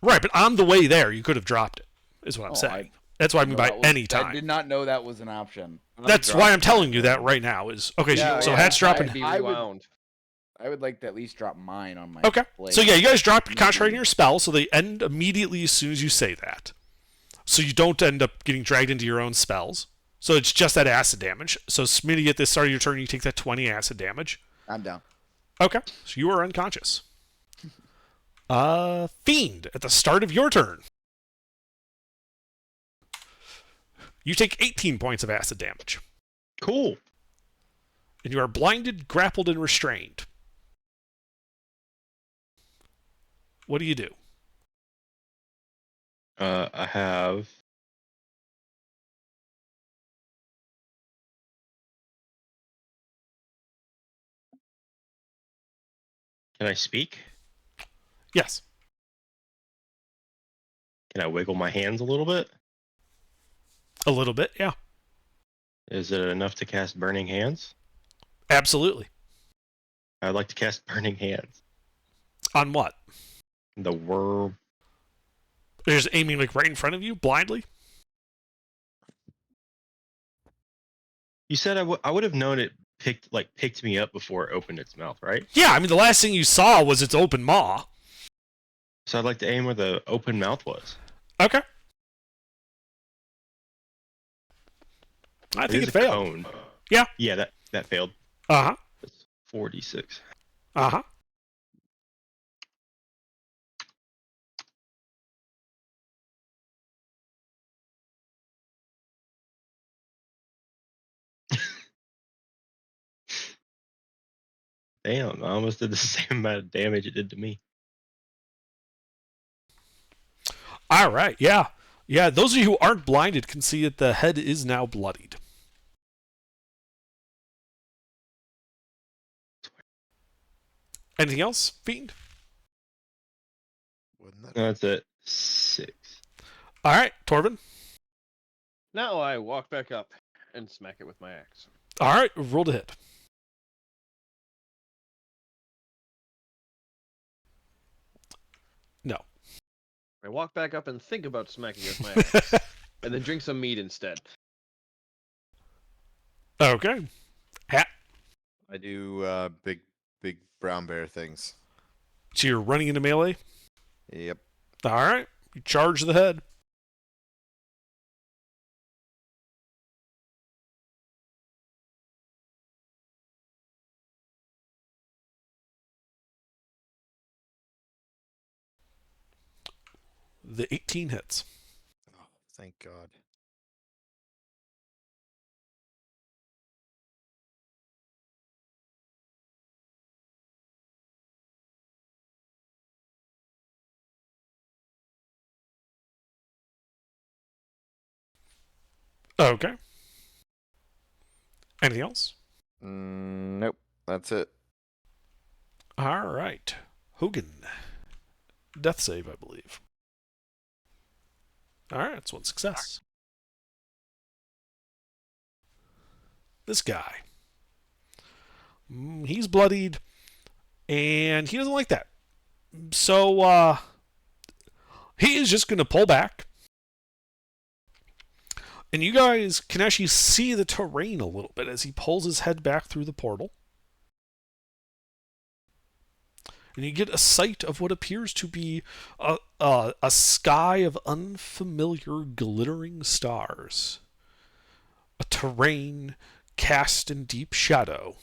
Right, but on the way there, you could have dropped it, is what I'm Oh, saying. That's what I mean by any I time. did not know that was an option. That's why I'm telling you that right now. Is okay. Yeah, so yeah, Hat's dropping. Be I would- rewound. I would like to at least drop mine on my. Okay. blade. So yeah, you guys drop concentrating your spell, so they end immediately as soon as you say that. So you don't end up getting dragged into your own spells. So it's just that acid damage. So Smitty, at the start of your turn, you take that 20 acid damage. I'm down. Okay. So you are unconscious. Fiend, at the start of your turn, you take 18 points of acid damage. Cool. And you are blinded, grappled, and restrained. What do you do? I have. Can I speak? Yes. Can I wiggle my hands a little bit? A little bit, yeah. Is it enough to cast Burning Hands? Absolutely. I'd like to cast Burning Hands. On what? The worm. You're just aiming like right in front of you, blindly? You said I would have known it picked me up before it opened its mouth, right? Yeah, I mean, the last thing you saw was its open maw. So I'd like to aim where the open mouth was. Okay. I think is it a failed. cone. Yeah. Yeah, that failed. Uh-huh. It's 46. Uh-huh. Damn, I almost did the same amount of damage it did to me. All right, yeah. Yeah, those of you who aren't blinded can see that the head is now bloodied. Anything else, Fiend? That's it. 6. All right, Torvin. Now I walk back up and smack it with my axe. All right, roll to hit. No. I walk back up and think about smacking it with my axe, and then drink some mead instead. Okay. Hat. I do big brown bear things. So you're running into melee? Yep. All right. You charge the head. The 18 hits. Oh, thank God. Okay. Anything else? Nope. That's it. All right. Hogan. Death save, I believe. All right, that's one success. This guy. He's bloodied, and he doesn't like that. So, he is just going to pull back. And you guys can actually see the terrain a little bit as he pulls his head back through the portal. And you get a sight of what appears to be a sky of unfamiliar glittering stars. A terrain cast in deep shadow.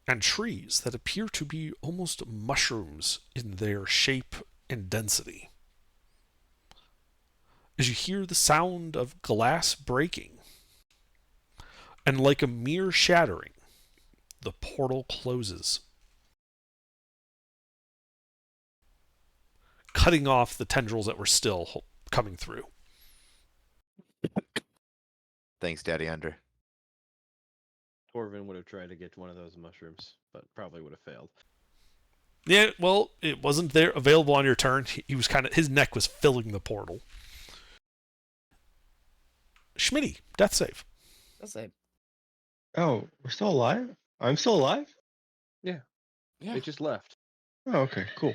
And trees that appear to be almost mushrooms in their shape and density. As you hear the sound of glass breaking, and like a mere shattering, the portal closes, cutting off the tendrils that were still coming through. Thanks, Daddy Hunter. Torvin would have tried to get one of those mushrooms, but probably would have failed. Yeah, well, it wasn't there available on your turn. He was his neck was filling the portal. Schmitty, death save. That's it. Oh, we're still alive? I'm still alive? Yeah. Yeah. It just left. Oh, okay, cool.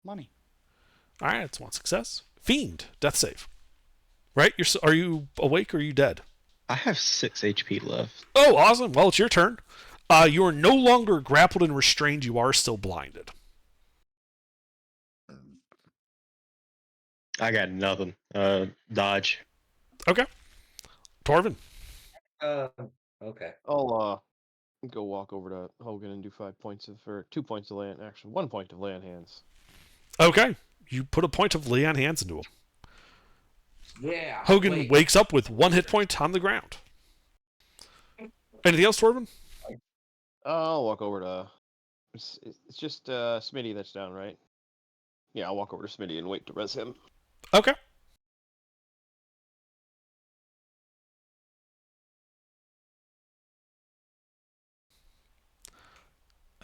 Money. All right, that's one success. Fiend, death save. Right? Are you awake or are you dead? I have 6 HP left. Oh, awesome. Well, it's your turn. You are no longer grappled and restrained. You are still blinded. I got nothing. Dodge. Okay. Torvin. Okay. I'll go walk over to Hogan and do 5 points or 2 points of land action, 1 point of lay on hands. Okay. You put a point of lay on hands into him. Yeah. Hogan wait. wakes up with 1 hit point on the ground. Anything else, Torvin? I'll walk over to. It's just Smitty that's down, right? Yeah, I'll walk over to Smitty and wait to res him. Okay.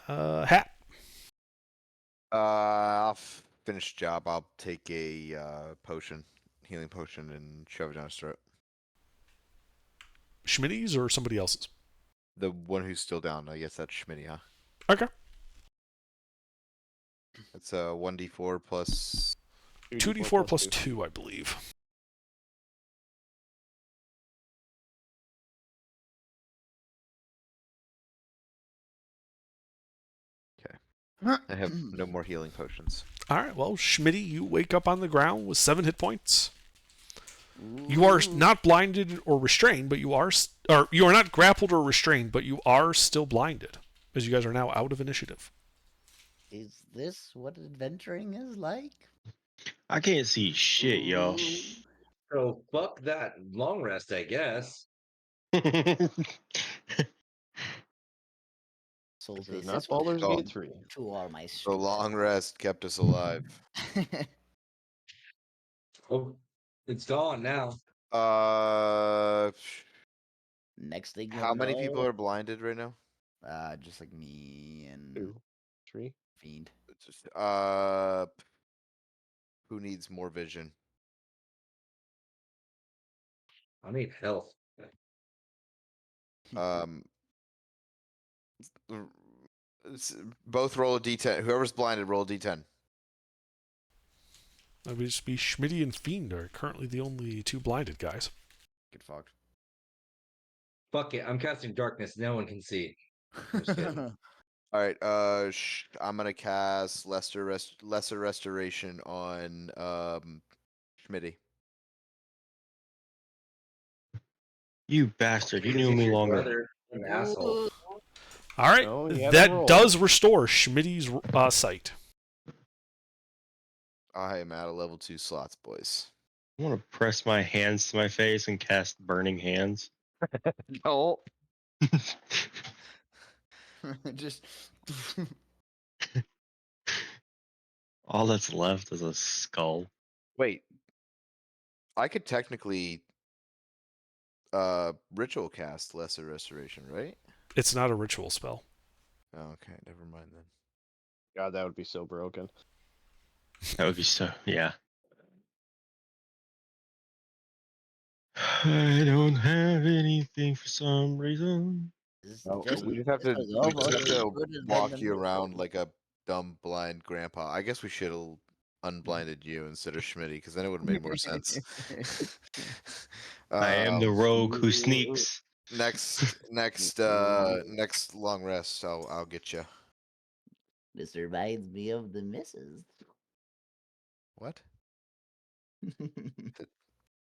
Hat. I'll finish the job. I'll take a healing potion, and shove it down his throat. Schmitty's or somebody else's? The one who's still down. I guess that's Schmitty, huh? Okay. It's a 1d4 plus. 2d4 plus 2, I believe. I have no more healing potions. All right. Well, Schmitty, you wake up on the ground with 7 hit points. You are not blinded or restrained, but you are not grappled or restrained, but you are still blinded, as you guys are now out of initiative. Is this what adventuring is like? I can't see shit, y'all. So fuck that long rest, I guess. So This this is not is what Baldur's Oh. Gate 3. to all my The long rest kept us alive. Oh, it's gone now. Next thing How you'll many people know- are blinded right now? Just like me and 2, 3. Fiend. Who needs more vision? I need health. Um, both roll a d10. Whoever's blinded, roll a d10. That would just be Schmitty and Fiend are currently the only two blinded guys. Get fucked. Fuck it. I'm casting darkness. No one can see. Just kidding. All right. I'm gonna cast lesser restoration on Schmitty. You bastard! You knew He's me your longer. brother, an asshole. All right, Oh, he had a that roll. does restore Schmitty's sight. I am at a level 2 slots, boys. I want to press my hands to my face and cast burning hands. No. Just All that's left is a skull. Wait. I could technically ritual cast lesser restoration, right? It's not a ritual spell. Oh, okay, never mind then. God, that would be so broken. That would be so. Yeah. I don't have anything for some reason. We just have to this was almost as good as walk Venom. you around like a dumb blind grandpa. I guess we should have unblinded you instead of Schmitty, because then it would make more sense. I am the rogue who sneaks. next long rest. I'll get you. This reminds me of the missus. What?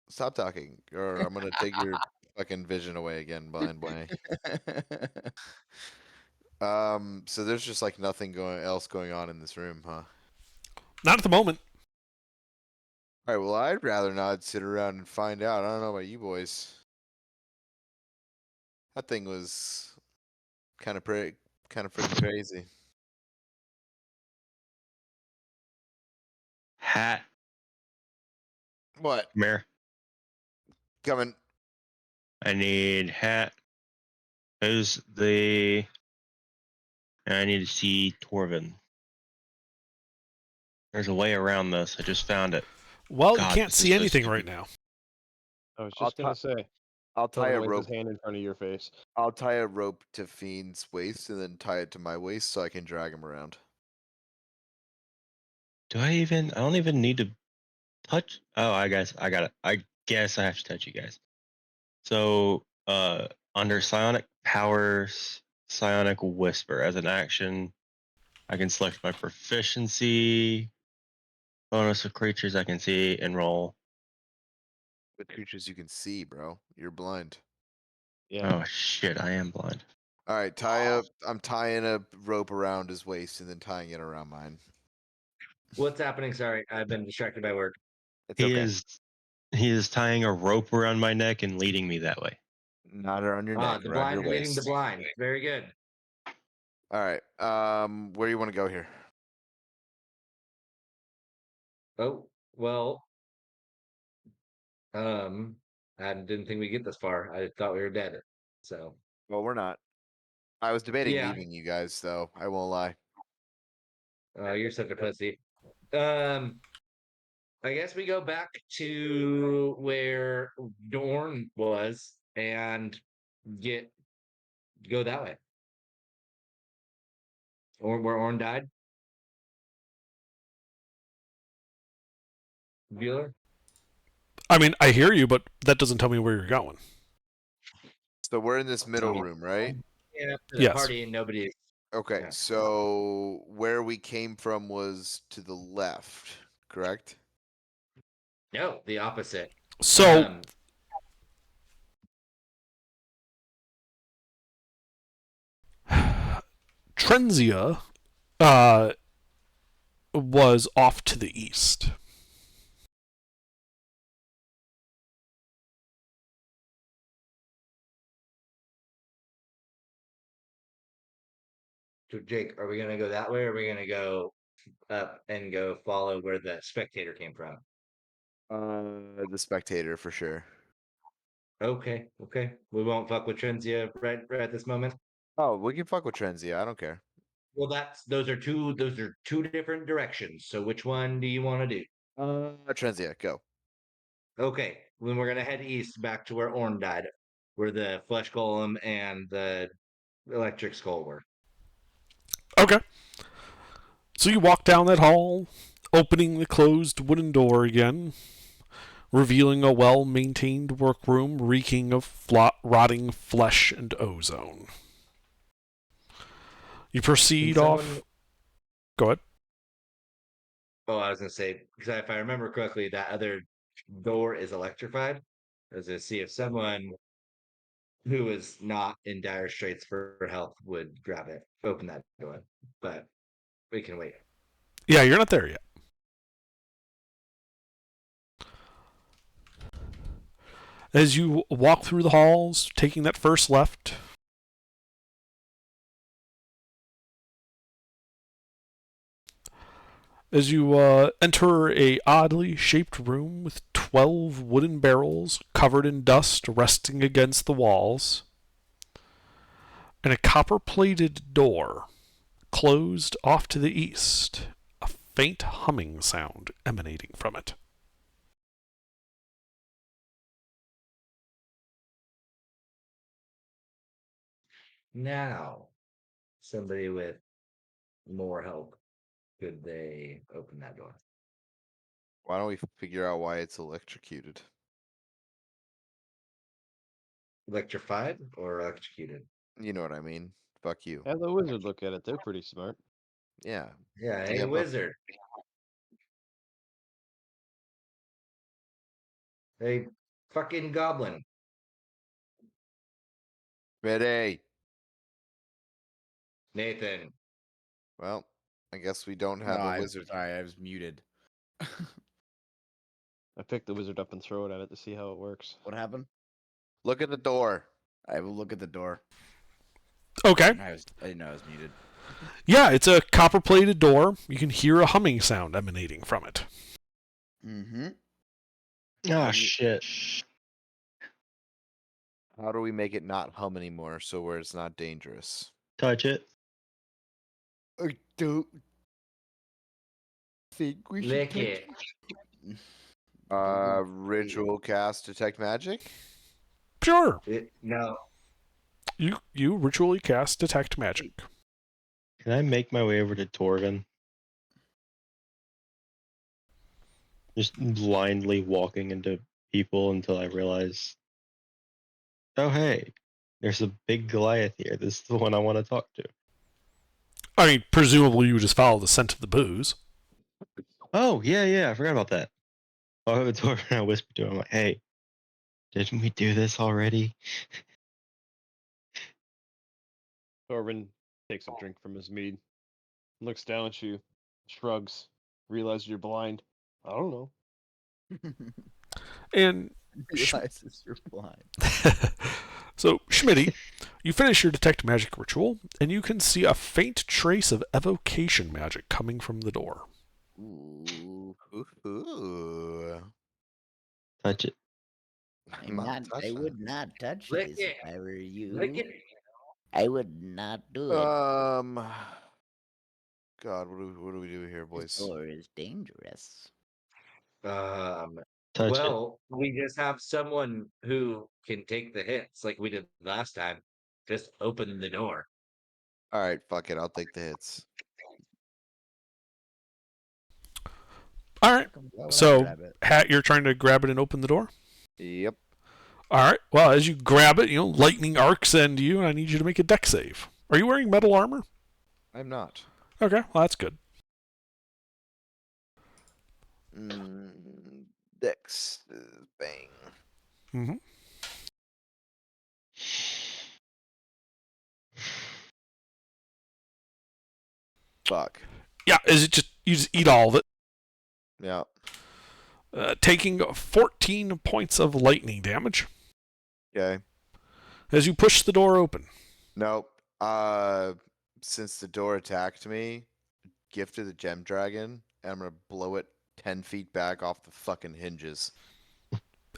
Stop talking, or I'm gonna take your fucking vision away again, blind boy. So there's just like nothing else going on in this room, huh? Not at the moment. All right. Well, I'd rather not sit around and find out. I don't know about you boys. That thing was kind of freaking crazy. Hat. What? Come here. Coming. I need hat. Who's the? I need to see Torvin. There's a way around this. I just found it. Well, God, you can't this is see so anything stupid. right now. I was I'll just gonna say. I'll tie a Torvin waves rope. his hand in front of your face. I'll tie a rope to Fiend's waist and then tie it to my waist so I can drag him around. I don't even need to touch. Oh, I guess I got it. I guess I have to touch you guys. So, under psionic powers, psionic whisper as an action, I can select my proficiency, bonus of creatures I can see, and roll. With creatures you can see, bro. You're blind. Yeah. Oh shit, I am blind. All right, I'm tying a rope around his waist and then tying it around mine. What's happening? Sorry, I've been distracted by work. It's He okay. is tying a rope around my neck and leading me that way. Not around your neck, The around blind your leading waist. the blind. Very good. All right. Where do you want to go here? Oh, well. I didn't think we'd get this far. I thought we were dead. So Well, we're not. I was debating Yeah. leaving you guys, though. I won't lie. you're such a pussy. I guess we go back to where Dorn was and go that way. Or where Orn died. Bueller? I mean, I hear you, but that doesn't tell me where you're going. So we're in this middle room, right? Yeah. The Yes. party and nobody. Okay. Yeah. So where we came from was to the left, correct? No, the opposite. So, Trenzia was off to the east. So Jake, are we gonna go that way, or are we gonna go up and go follow where the spectator came from? The spectator for sure. Okay. We won't fuck with Trenzia right at this moment. Oh, we can fuck with Trenzia. I don't care. Well, those are two different directions. So which one do you want to do? Transia, go. Okay, then we're gonna head east back to where Orn died, where the flesh golem and the electric skull were. Okay. So you walk down that hall, opening the closed wooden door again, revealing a well-maintained workroom reeking of rotting flesh and ozone. You proceed off. Go ahead. Oh, I was gonna say because if I remember correctly, that other door is electrified. I was gonna see if someone who is not in dire straits for health would grab it, open that door. But we can wait. Yeah, you're not there yet. As you walk through the halls, taking that first left, as you enter a oddly shaped room with 12 wooden barrels covered in dust resting against the walls, and a copper-plated door closed off to the east, a faint humming sound emanating from it. Now, somebody with more help, could they open that door? Why don't we figure out why it's electrocuted? Electrified or electrocuted? You know what I mean. Fuck you. Have the wizard look at it. They're pretty smart. Yeah. Yeah, Do you hey, have a- wizard. Hey, fucking goblin. Ready. Nathan. Well, I guess we don't No, have a wizard. sorry, I was muted. I pick the wizard up and throw it at it to see how it works. What happened? Look at the door. I will look at the door. Okay. I didn't know I was muted. Yeah, it's a copper-plated door. You can hear a humming sound emanating from it. Mm-hmm. Oh shit. How do we make it not hum anymore so where it's not dangerous? Touch it. I don't think we should Lick touch it. Ritual cast detect magic? Sure. No. You ritually cast detect magic. Can I make my way over to Torvin? Just blindly walking into people until I realize, oh hey, there's a big Goliath here. This is the one I want to talk to. I mean, presumably you would just follow the scent of the booze. Oh yeah, I forgot about that. I'll go to Torvin and I whisper to him like, hey, didn't we do this already? Torvin takes a drink from his mead, looks down at you, shrugs, realizes you're blind. I don't know. And Realizes you're blind. so, Schmitty, you finish your detect magic ritual, and you can see a faint trace of evocation magic coming from the door. Ooh. Ooh. Touch it. I touching. would not touch Lick this it. if I were you. Lick it. I would not do it. God, what do we do here, This boys? door is dangerous. Touch Well, we just have someone who can take the hits like we did last time. Just open the door. All right, fuck it. I'll take the hits. All right. Why would I So, grab it? Hat, you're trying to grab it and open the door? Yep. All right. Well, as you grab it, lightning arcs into you, and I need you to make a dex save. Are you wearing metal armor? I'm not. Okay, well, that's good. Dex. Bang. Mm-hmm. Fuck. Yeah, you just eat all of it, Yeah. taking 14 points of lightning damage Okay. as you push the door open. Nope. Since the door attacked me, gifted the gem dragon, and I'm gonna blow it 10 feet back off the fucking hinges.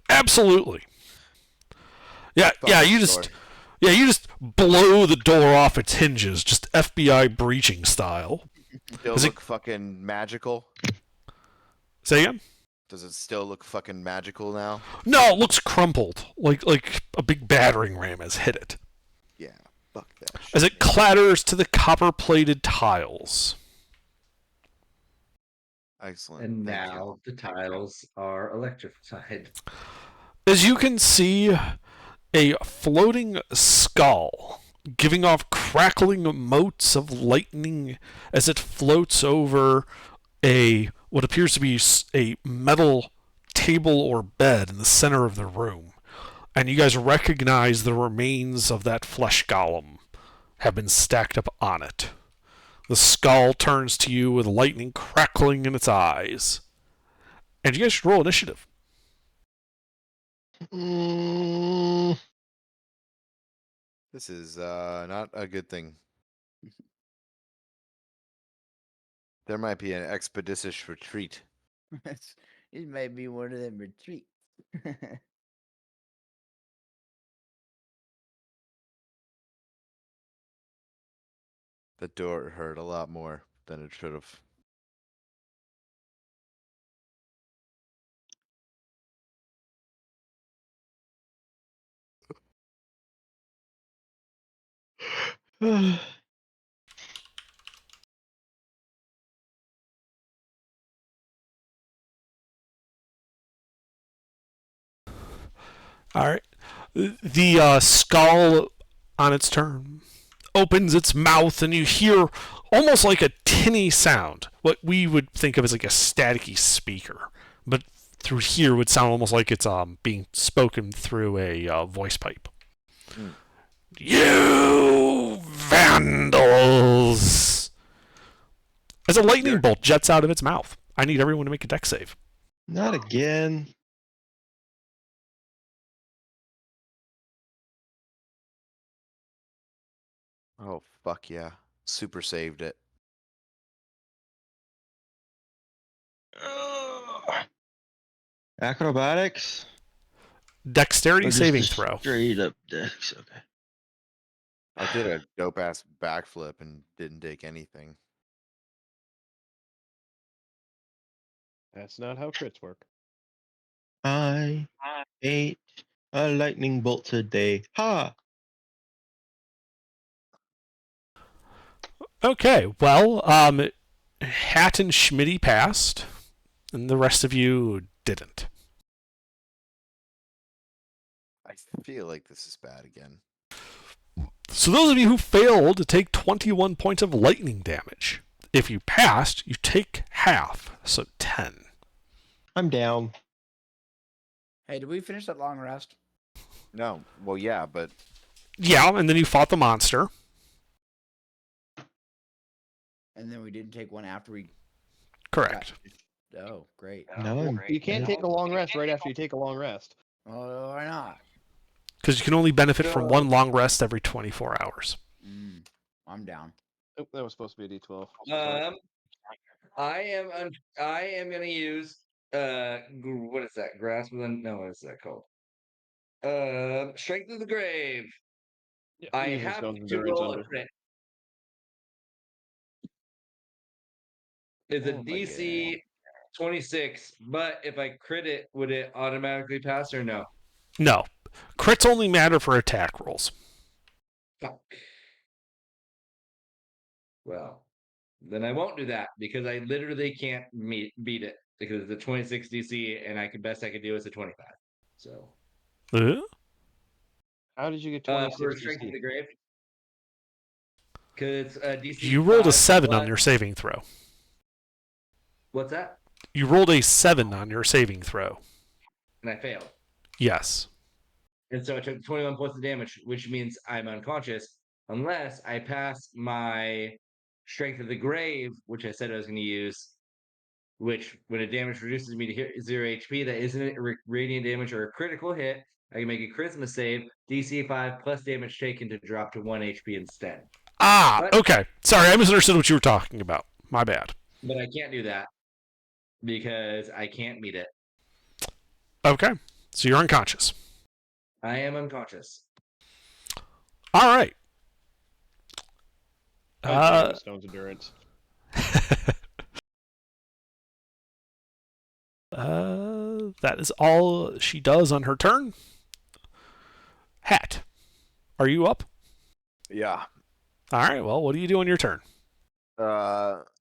Absolutely. Yeah, Fuck yeah. this You door. Yeah, you just blow the door off its hinges, just FBI breaching style. Still Is it- look fucking magical? Say again? Does it still look fucking magical now? No, it looks crumpled, like a big battering ram has hit it. Yeah, fuck that shit. As it clatters to the copper-plated tiles. Excellent. And thank you. now the tiles are electrified. As you can see, a floating skull giving off crackling motes of lightning as it floats over what appears to be a metal table or bed in the center of the room. And you guys recognize the remains of that flesh golem have been stacked up on it. The skull turns to you with lightning crackling in its eyes. And you guys should roll initiative. This is not a good thing. There might be an expeditious retreat. It might be one of them retreats. The door hurt a lot more than it should have. All right. The skull, on its turn, opens its mouth, and you hear almost like a tinny sound. What we would think of as like a staticky speaker, but through here would sound almost like it's being spoken through a voice pipe. Hmm. You vandals! As a lightning bolt jets out of its mouth. I need everyone to make a dex save. Not again. Oh, fuck yeah. Super saved it. Acrobatics? Dexterity Or just saving a throw. Straight up dex. Okay. I did a dope ass backflip and didn't take anything. That's not how crits work. I ate a lightning bolt today. Ha! Okay, well, Hat and Schmitty passed, and the rest of you didn't. I feel like this is bad again. So those of you who failed take 21 points of lightning damage. If you passed, you take half, so 10. I'm down. Hey, did we finish that long rest? No, well, yeah, but Yeah, and then you fought the monster. And then we didn't take one after we Correct. Oh, great. No, You can't take a long rest right after you take a long rest. Oh, why not? Because you can only benefit from one long rest every 24 hours. I'm down. Oh, that was supposed to be a D12. I am gonna use what is that? Grasp of the no, what is that called? Strength of the Grave. Yeah, I using have Stone's to Endurance roll a under. crit. It's a Oh my DC 26, but if I crit it, would it automatically pass or no? No. Crits only matter for attack rolls. Fuck. Well, then I won't do that because I literally can't beat it because it's a 26 DC and best I could do is a 25. So How did you get for 26 Strength of DC? the Grave. Because DC. you rolled a 5 7 on plus- your saving throw. What's that? You rolled a 7 on your saving throw. And I failed. Yes. And so I took 21 points of damage, which means I'm unconscious unless I pass my Strength of the Grave, which I said I was going to use. Which, when a damage reduces me to 0 HP, that isn't a radiant damage or a critical hit, I can make a charisma save, DC 5 plus damage taken to drop to 1 HP instead. But- Okay. Sorry, I misunderstood what you were talking about. My bad. But I can't do that because I can't meet it. Okay. So you're unconscious. I am unconscious. All right. Stone's endurance. That is all she does on her turn. Hat, are you up? Yeah. All right. Well, what do you do on your turn?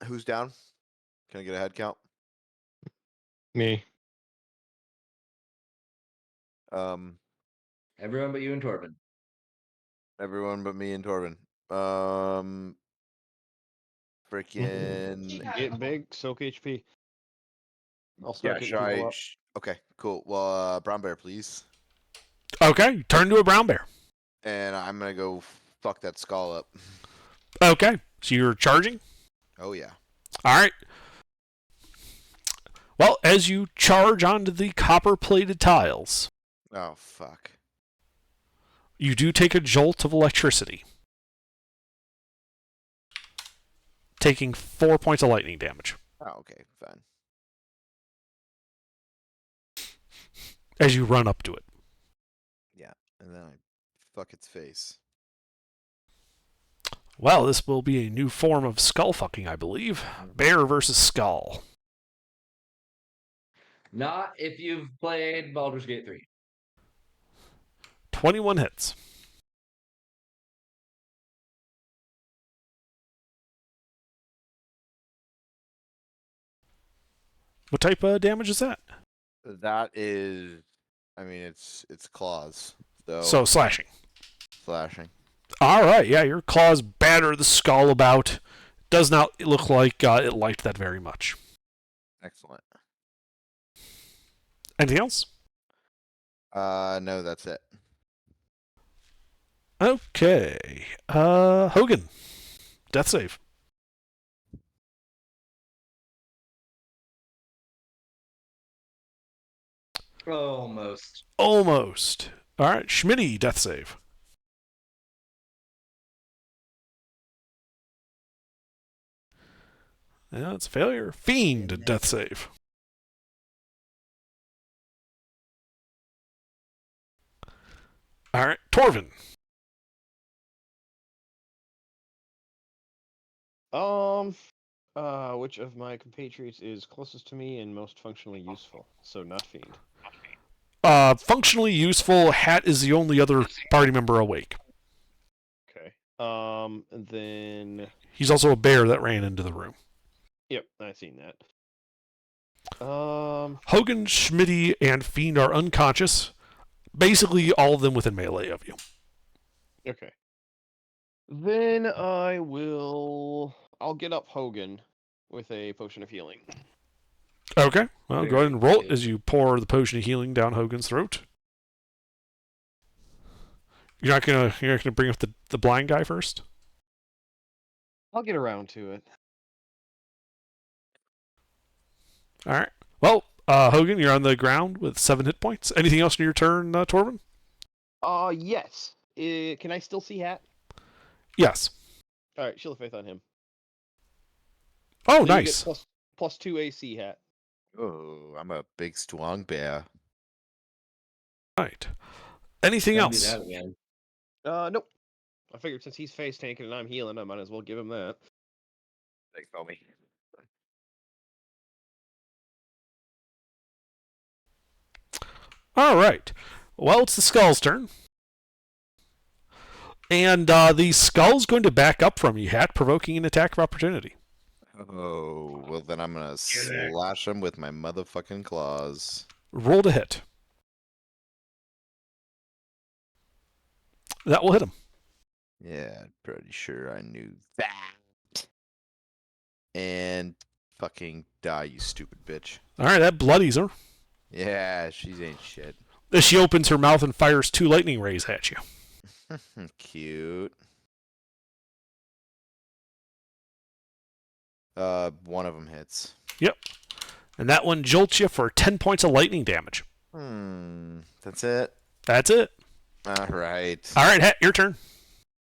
Who's down? Can I get a head count? Me. Everyone but you and Torvin. Everyone but me and Torvin. Freaking. Get big, soak HP. I'll Yeah, start getting should people I? up. Okay, cool. Well, brown bear, please. Okay. Turn to a brown bear. And I'm gonna go fuck that skull up. Okay. So you're charging? Oh yeah. All right. Well, as you charge onto the copper-plated tiles, Oh fuck. you do take a jolt of electricity, taking 4 points of lightning damage Oh, okay, fine. as you run up to it. And then I fuck its face. Well, this will be a new form of skull fucking, I believe. Bear versus skull. Not if you've played Baldur's Gate 3. 21 hits. What type of damage is that? That is, I mean, it's claws. So slashing. Slashing. All right, yeah, your claws batter the skull about. Does not look like it liked that very much. Excellent. Anything else? No, that's it. Okay. Hogan. Death save. Almost. Almost. All right, Schmitty, death save. Yeah, it's a failure. Fiend, death save. All right, Torvin. Which of my compatriots is closest to me and most functionally useful? So not Fiend. Functionally useful. Hat is the only other party member awake. Okay. And then He's also a bear that ran into the room. yep, I've seen that. Hogan, Schmitty, and Fiend are unconscious. Basically, all of them within melee of you. Okay. Then I'll get up Hogan with a potion of healing. Okay. Well, go ahead and roll it as you pour the potion of healing down Hogan's throat. You're not gonna bring up the blind guy first? I'll get around to it. All right. Well, Hogan, you're on the ground with 7 hit points. Anything else in your turn, Torvin? Yes. Can I still see Hat? Yes. All right, Shield of Faith on him. Oh, So you get nice. plus 2 AC, Hat. Oh, I'm a big strong bear. Right. Anything Don't do else? that again. Nope. I figured since he's face tanking and I'm healing, I might as well give him that. Thanks, homie. All right. Well, it's the skull's turn. And the skull's going to back up from you, Hat, provoking an attack of opportunity. Oh, well then I'm gonna slash him with my motherfucking claws. Roll to hit. That will hit him. Yeah, pretty sure I knew that. And fucking die, you stupid bitch. All right, that bloodies her. Yeah, she ain't shit. As she opens her mouth and fires 2 lightning rays at you. Cute. One of them hits. Yep. And that one jolts you for 10 points of lightning damage. That's it. That's it. All right. All right, Hat, your turn.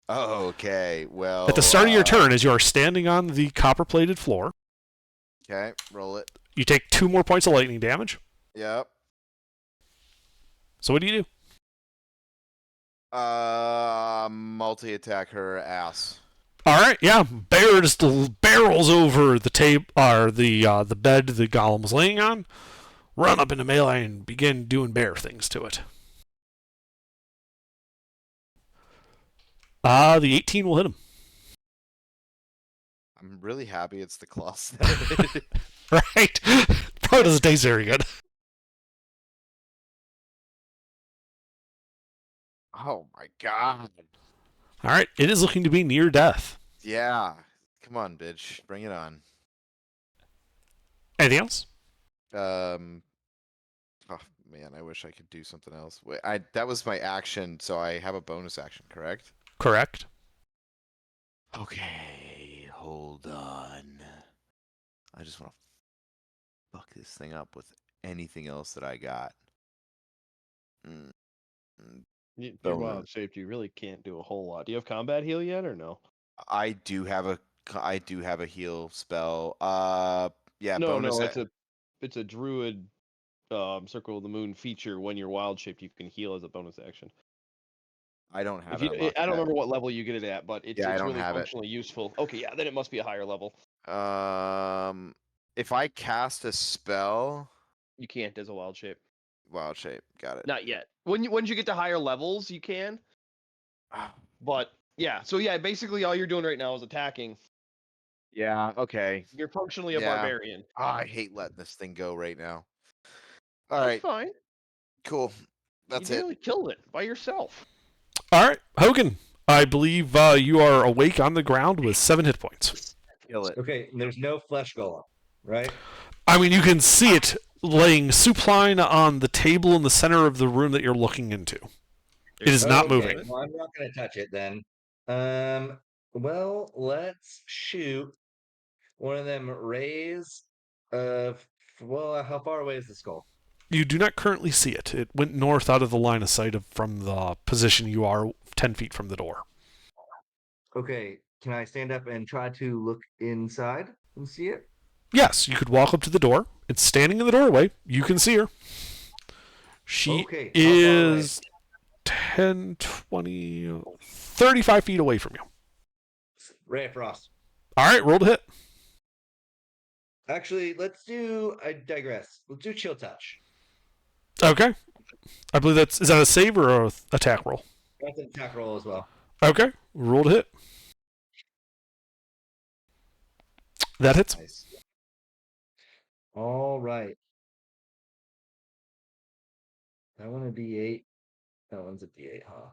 Oh, okay. Well, At the start of your turn, as you are standing on the copper-plated floor, Okay, roll it. you take 2 more points of lightning damage. Yep. So what do you do? Multi attack her ass. All right, yeah. Bear just barrels over the table, or the bed the golem was laying on. Run up into melee and begin doing bear things to it. The 18 will hit him. I'm really happy it's the claws. Right? Probably doesn't taste very good. Oh my god. All right, it is looking to be near death. Yeah. Come on, bitch. Bring it on. Anything else? Oh man, I wish I could do something else. Wait, that was my action, so I have a bonus action, correct? Correct. Okay, hold on. I just want to fuck this thing up with anything else that I got. You're Bonus. wild shaped. You really can't do a whole lot. Do you have combat heal yet or no? I do have a heal spell. Yeah, No, bonus. it's a druid circle of the moon feature. When you're wild shaped, you can heal as a bonus action. I don't have If you, it. unlocked I don't yet. remember what level you get it at, but it's, Yeah, I it's don't really have it. functionally useful. Okay, yeah, then it must be a higher level. If I cast a spell, You can't as a wild shape. wild shape, got it. Not yet. Once you get to higher levels, you can. Ah, But yeah, so yeah, basically all you're doing right now is attacking. yeah, okay. You're functionally a Yeah. barbarian. I hate letting this thing go right now. All That's right, fine. cool. That's you it. nearly killed it by yourself. All right, Hogan. I believe you are awake on the ground with 7 hit points. Kill it. Okay, and there's no flesh golem, right? I mean, you can see it laying supine on the table in the center of the room that you're looking into. It is not Okay, moving. well, I'm not going to touch it then. Well, let's shoot one of them rays. Well, how far away is the skull? You do not currently see it. It went north out of the line of sight from the position you are 10 feet from the door. Okay, can I stand up and try to look inside and see it? Yes, you could walk up to the door. It's standing in the doorway. You can see her. She Okay, how far away? is 10, 20, 35 feet away from you. Ray of Frost. All right, roll to hit. Actually, I digress. Let's do chill touch. Okay. I believe is that a save or an attack roll? That's an attack roll as well. Okay, roll to hit. That hits. Nice. All right. That one a D8. That one's a D8, huh?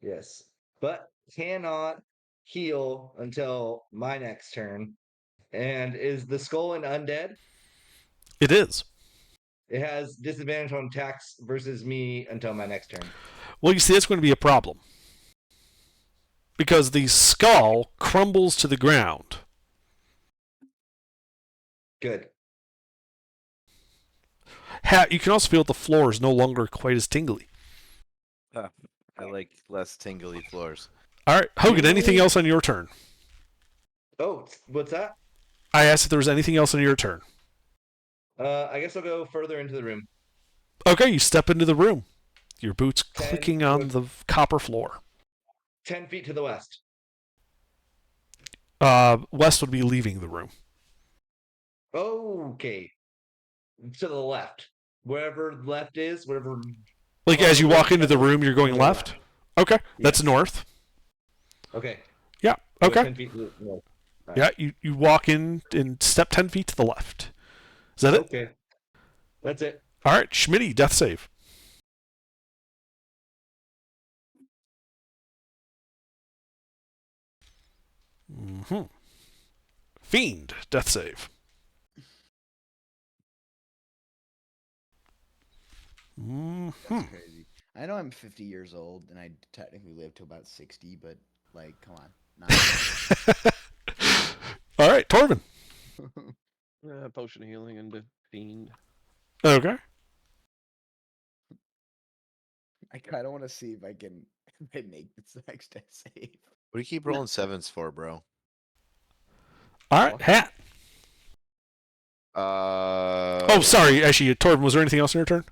Yes. But cannot heal until my next turn. And is the skull an undead? It is. It has disadvantage on attacks versus me until my next turn. Well, you see, that's going to be a problem. Because the skull crumbles to the ground. Good. You can also feel that the floor is no longer quite as tingly. I like less tingly floors. All right, Hogan, anything else on your turn? Oh, what's that? I asked if there was anything else on your turn. I guess I'll go further into the room. Okay, you step into the room. Your boots 10 clicking on the copper floor. 10 feet to the west. West would be leaving the room. Okay. To the left. Wherever left is, whatever. Like, as you walk into the room, you're going left? Okay, that's Yes. north. Okay. Yeah, Go okay. 10 feet to the north. Right. Yeah, you walk in and step 10 feet to the left. Is that it? Okay. That's it. All right, Schmitty, death save. Mm-hmm. Fiend, death save. Mm-hmm. That's crazy. I know I'm 50 years old and I technically live to about 60, but like, come on. All right, Torvin. Potion of healing into fiend. Okay. I kind of want to see if I can make this next death save. What do you keep rolling sevens for, bro? All right, Hat. Oh, sorry. Actually, Torvin, was there anything else in your turn?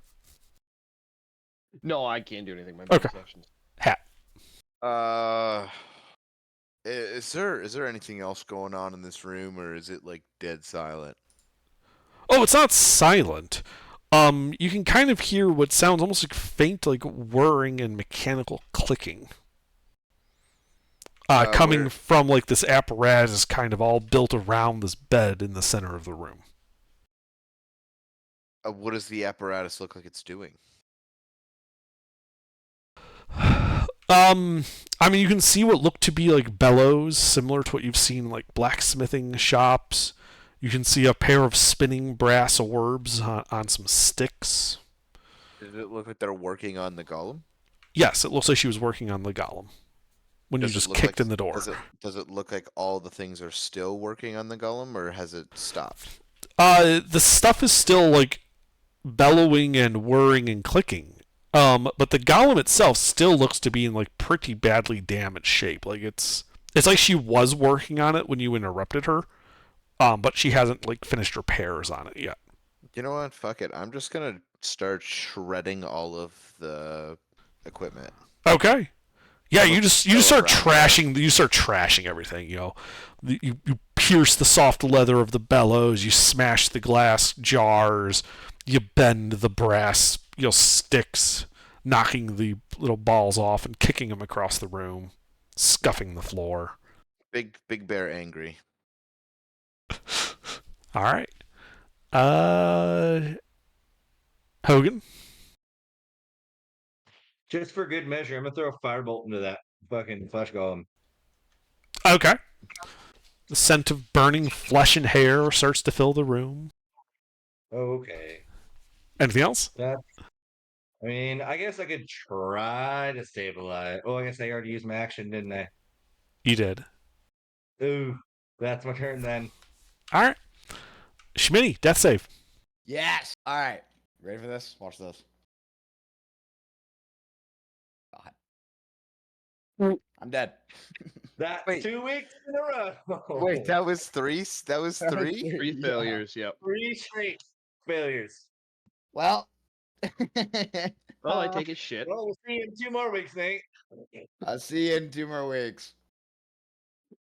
No, I can't do anything. My Okay. bonus actions. Is there anything else going on in this room, or is it like dead silent? Oh, it's not silent. You can kind of hear what sounds almost like faint, like whirring and mechanical clicking. Coming Where- from like this apparatus kind of all built around this bed in the center of the room. What does the apparatus look like it's doing? I mean, you can see what look to be like bellows, similar to what you've seen in, like blacksmithing shops. You can see a pair of spinning brass orbs on some sticks. Does it look like they're working on the golem? Yes, it looks like she was working on the golem when Does you it just look kicked like- in the door. Does it look like all the things are still working on the golem, or has it stopped? The stuff is still like bellowing and whirring and clicking. But the golem itself still looks to be in like pretty badly damaged shape. Like it's like she was working on it when you interrupted her. But she hasn't like finished repairs on it yet. You know what? Fuck it. I'm just gonna start shredding all of the equipment. Okay. Yeah, you just start around trashing everything. You know, you pierce the soft leather of the bellows. You smash the glass jars. You bend the brass sticks, knocking the little balls off and kicking them across the room, scuffing the floor. Big Bear angry. All right. Hogan. Just for good measure, I'm gonna throw a firebolt into that fucking flesh golem. Okay. The scent of burning flesh and hair starts to fill the room. Okay. Anything else? I mean, I guess I could try to stabilize. Oh, I guess I already used my action, didn't I? You did. Ooh, that's my turn then. All right. Schmitty, death save. Yes. All right. Ready for this? Watch this. God. I'm dead. That's Wait. 2 weeks in a row. Wait, that was three. That was three. 3 Yeah. failures. Yep. 3 straight failures. Well. Well, I take his shit. Well, we'll see you in 2 more weeks, Nate. I'll see you in 2 more weeks.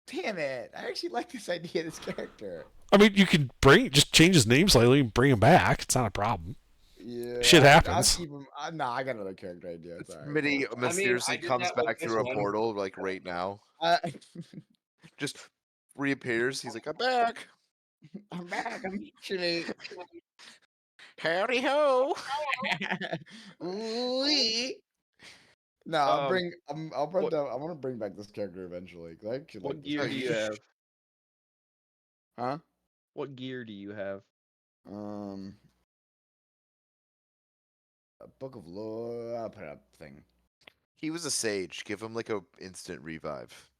Damn it! I actually like this idea of this character. I mean, you can just change his name slightly and bring him back. It's not a problem. Yeah. Shit I'll happens. keep him. Nah, I got another character idea. It's all right. Smitty mysteriously did comes that with back this through a one. portal like right now. Just reappears. He's like, I'm back. I'm back. I'm actually. Howdy ho. Ooh-wee. No, I'll bring. I'll bring. what- I want to bring back this character eventually. 'Cause I actually What like this gear do character. you have? Huh? What gear do you have? A book of lore. I'll put up thing. He was a sage. Give him like a instant revive.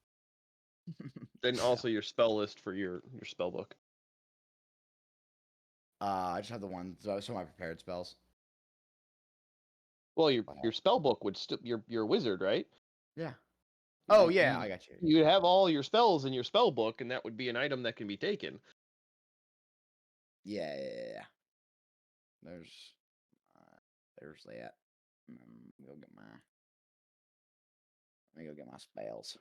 Then also your spell list for your spell book. I just have the ones. So my prepared spells. Well, your spell book would still you're a wizard, right? Yeah. Oh You- yeah, you- I got you. You would have all your spells in your spell book, and that would be an item that can be taken. Yeah. There's that. Let me go get my spells.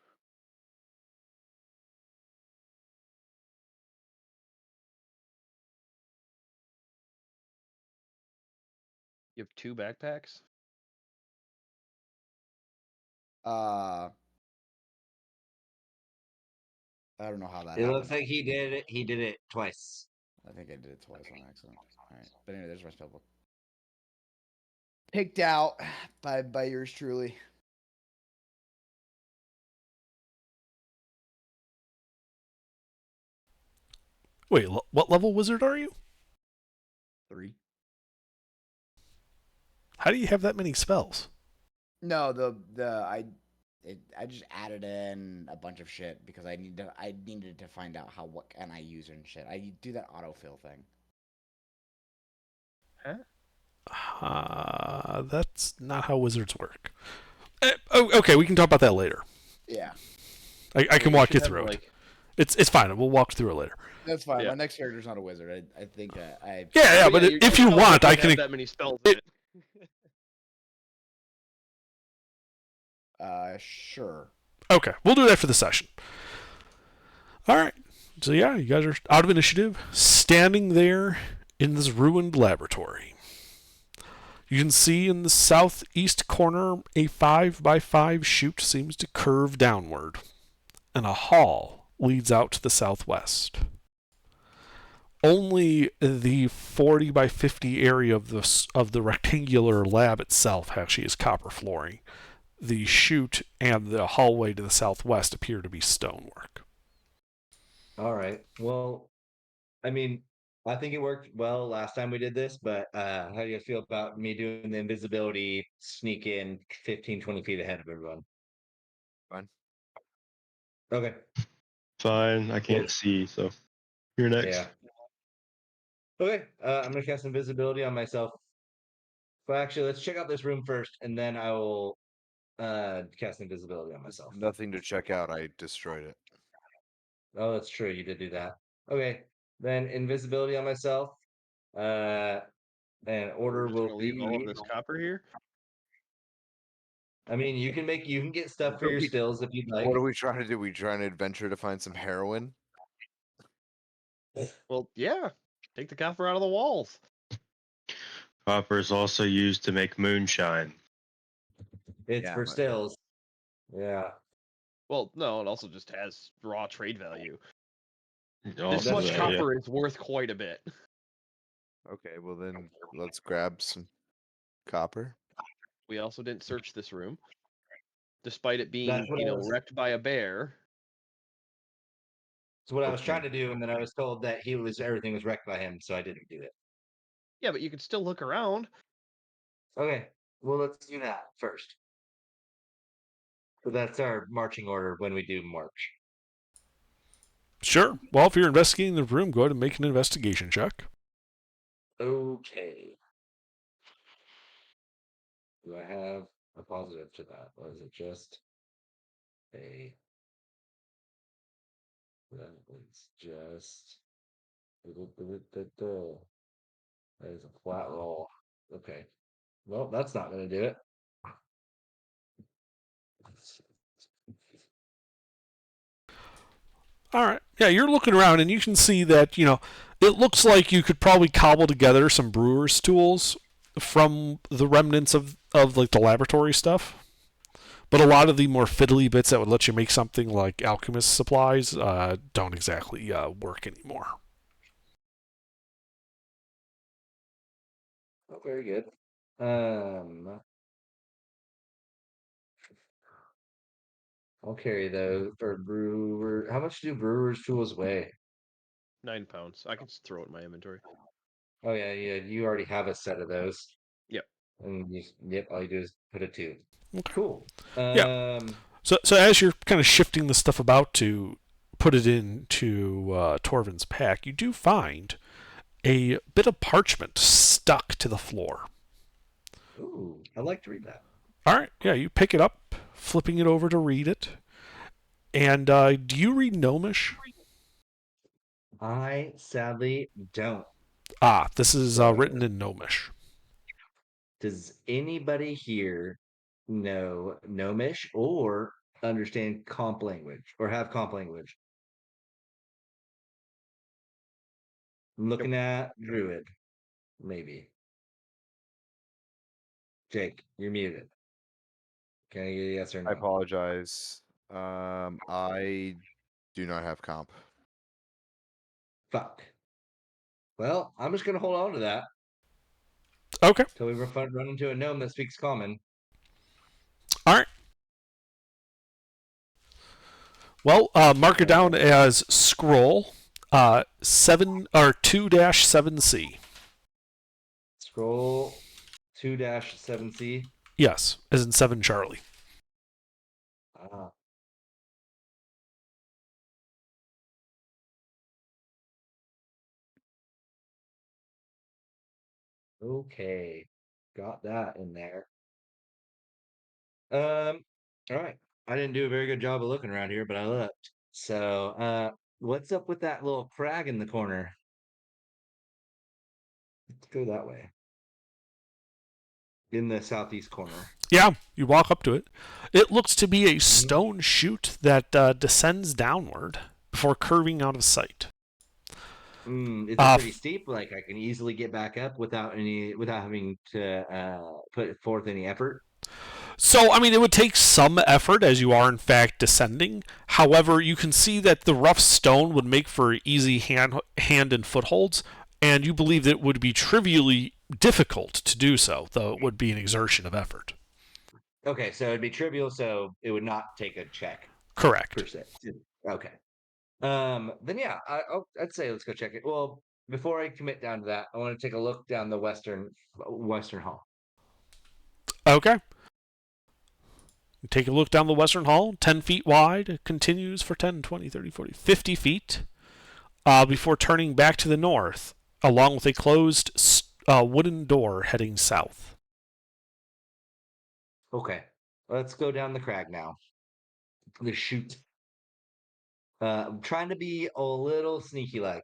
You have 2 backpacks. I don't know how that It happened. looks like he did it. He did it twice. I think I did it twice on accident. Alright. But anyway, there's my spell book. Picked out by yours truly. Wait, what level wizard are you? 3. How do you have that many spells? No, I just added in a bunch of shit because I needed to find out what can I use and shit. I do that autofill thing. That's not how wizards work. Okay, we can talk about that later. Yeah, I can You walk you should have, through it. like, It's fine. We'll walk through it later. that's fine. Yeah. My next character's not a wizard. I think I. Yeah, but you're- if you you don't want, have I to can. have that many spells in it. Sure. Okay, we'll do that for the session. All right. So yeah, you guys are out of initiative, standing there in this ruined laboratory. You can see in the southeast corner a 5x5 chute seems to curve downward, and a hall leads out to the southwest. Only the 40x50 area of the rectangular lab itself actually is copper flooring. The chute and the hallway to the southwest appear to be stonework. All right. Well, I mean, I think it worked well last time we did this, but how do you guys feel about me doing the invisibility sneak in 15, 20 feet ahead of everyone? Fine. Okay. Fine, I can't see, so you're next. Yeah. Okay. I'm gonna cast invisibility on myself. Well, actually, let's check out this room first, and then I will cast invisibility on myself. Nothing to check out. I destroyed it. Oh, that's true. You did do that. Okay. Then invisibility on myself. And order We're just will gonna leave all of this copper here. I mean, you can get stuff for your stills if you'd like. What are we trying to do? We trying to adventure to find some heroin? Well, yeah. Take the copper out of the walls. Copper is also used to make moonshine. It's Yeah, for but- stills. Yeah. Well, no, it also just has raw trade value. This Also, much yeah. copper is worth quite a bit. Okay, well then let's grab some copper. We also didn't search this room, despite it being, That's what I was- wrecked by a bear. It's what I was Okay. trying to do, and then I was told that everything was wrecked by him, so I didn't do it. Yeah, but you could still look around. Okay. Well, let's do that first. So that's our marching order when we do march. Sure. Well, if you're investigating the room, go ahead and make an investigation check. Okay. Do I have a positive to that, or is it just a? That is just. That is a flat roll. Okay. Well, that's not going to do it. All right. Yeah, you're looking around and you can see that, it looks like you could probably cobble together some brewer's tools from the remnants of like the laboratory stuff. But a lot of the more fiddly bits that would let you make something like alchemist supplies don't exactly work anymore. Oh, very good. I'll carry those for brewer. How much do brewer's tools weigh? 9 pounds. I can just throw it in my inventory. Oh yeah, you already have a set of those. Yep. And all you do is put a two. Okay. Cool. Yeah. So as you're kind of shifting the stuff about to put it into Torvin's pack, you do find a bit of parchment stuck to the floor. Ooh, I like to read that. All right. Yeah, you pick it up, flipping it over to read it. And do you read Gnomish? I sadly don't. This is written in Gnomish. Does anybody here know Gnomish or understand comp language or have comp language? I'm looking at Druid, maybe. Jake, you're muted. Can I get a yes or no? I apologize. I do not have comp. Fuck. Well, I'm just gonna hold on to that Okay. till we run into a gnome that speaks common. All right. Well, mark it down as scroll 2-7C. Scroll 2-7C. Yes, as in 7 Charlie. Ah. Okay, got that in there. All right. I didn't do a very good job of looking around here, but I looked. So, what's up with that little crag in the corner? Let's go that way. in the southeast corner. Yeah, you walk up to it. It looks to be a stone chute that descends downward before curving out of sight. Is it Uh, pretty steep? Like I can easily get back up without having to put forth any effort. So, I mean, it would take some effort as you are, in fact, descending. However, you can see that the rough stone would make for easy hand and footholds, and you believe that it would be trivially difficult to do so, though it would be an exertion of effort. Okay, so it'd be trivial, so it would not take a check Correct. per se. Okay. Then yeah, I'd say let's go check it. Well, before I commit down to that, I want to take a look down the western hall. Okay. Take a look down the western hall, 10 feet wide. It continues for 10, 20, 30, 40, 50 feet before turning back to the north, along with a closed wooden door heading south. Okay, let's go down the crag now. The chute. I'm trying to be a little sneaky like.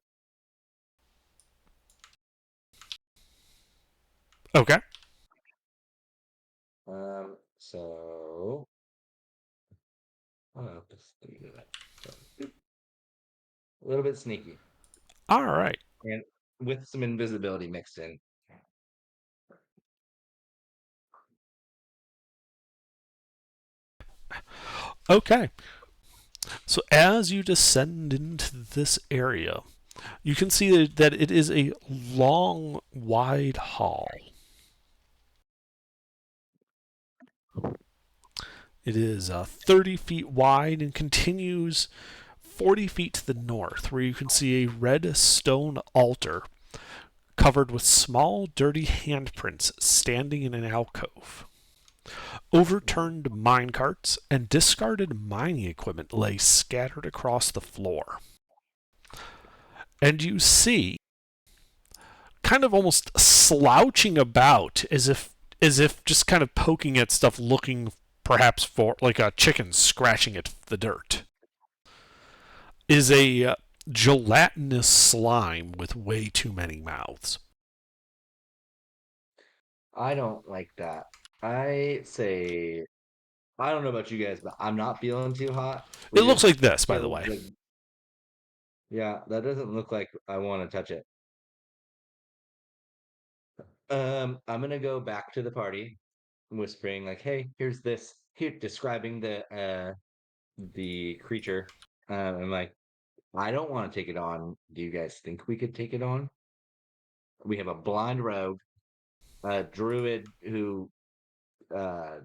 Okay. So just do that. So, a little bit sneaky. All right. And with some invisibility mixed in. Okay. So as you descend into this area, you can see that it is a long, wide hall. It is 30 feet wide and continues 40 feet to the north, where you can see a red stone altar covered with small, dirty handprints standing in an alcove. Overturned minecarts and discarded mining equipment lay scattered across the floor. And you see, kind of almost slouching about as if just kind of poking at stuff, looking perhaps for like a chicken scratching at the dirt, is a gelatinous slime with way too many mouths. I don't like that. I say, I don't know about you guys, but I'm not feeling too hot. It looks like this, by the way. Yeah, that doesn't look like I want to touch it. I'm gonna go back to the party, whispering like, "Hey, here's this." Here, describing the creature. I'm like, I don't want to take it on. Do you guys think we could take it on? We have a blind rogue, a druid who uh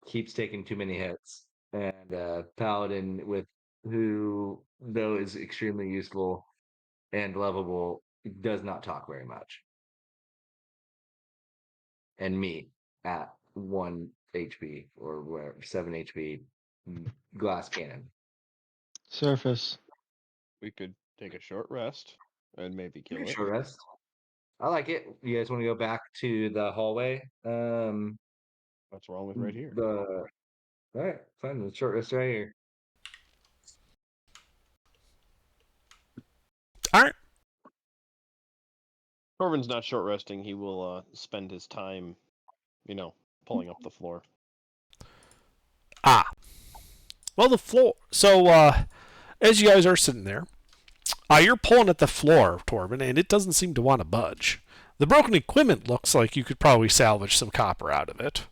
keeps taking too many hits, and a paladin with who, though is extremely useful and lovable, does not talk very much. And me at 1 HP or where 7 HP glass cannon. Surface. We could take a short rest and maybe kill it. Short rest. I like it. You guys want to go back to the hallway? What's wrong with right here? All right, fine. The short rest right here. All right. Torvin's not short resting. He will spend his time, pulling up the floor. Ah. Well, the floor. So, as you guys are sitting there, you're pulling at the floor, Torvin, and it doesn't seem to want to budge. The broken equipment looks like you could probably salvage some copper out of it.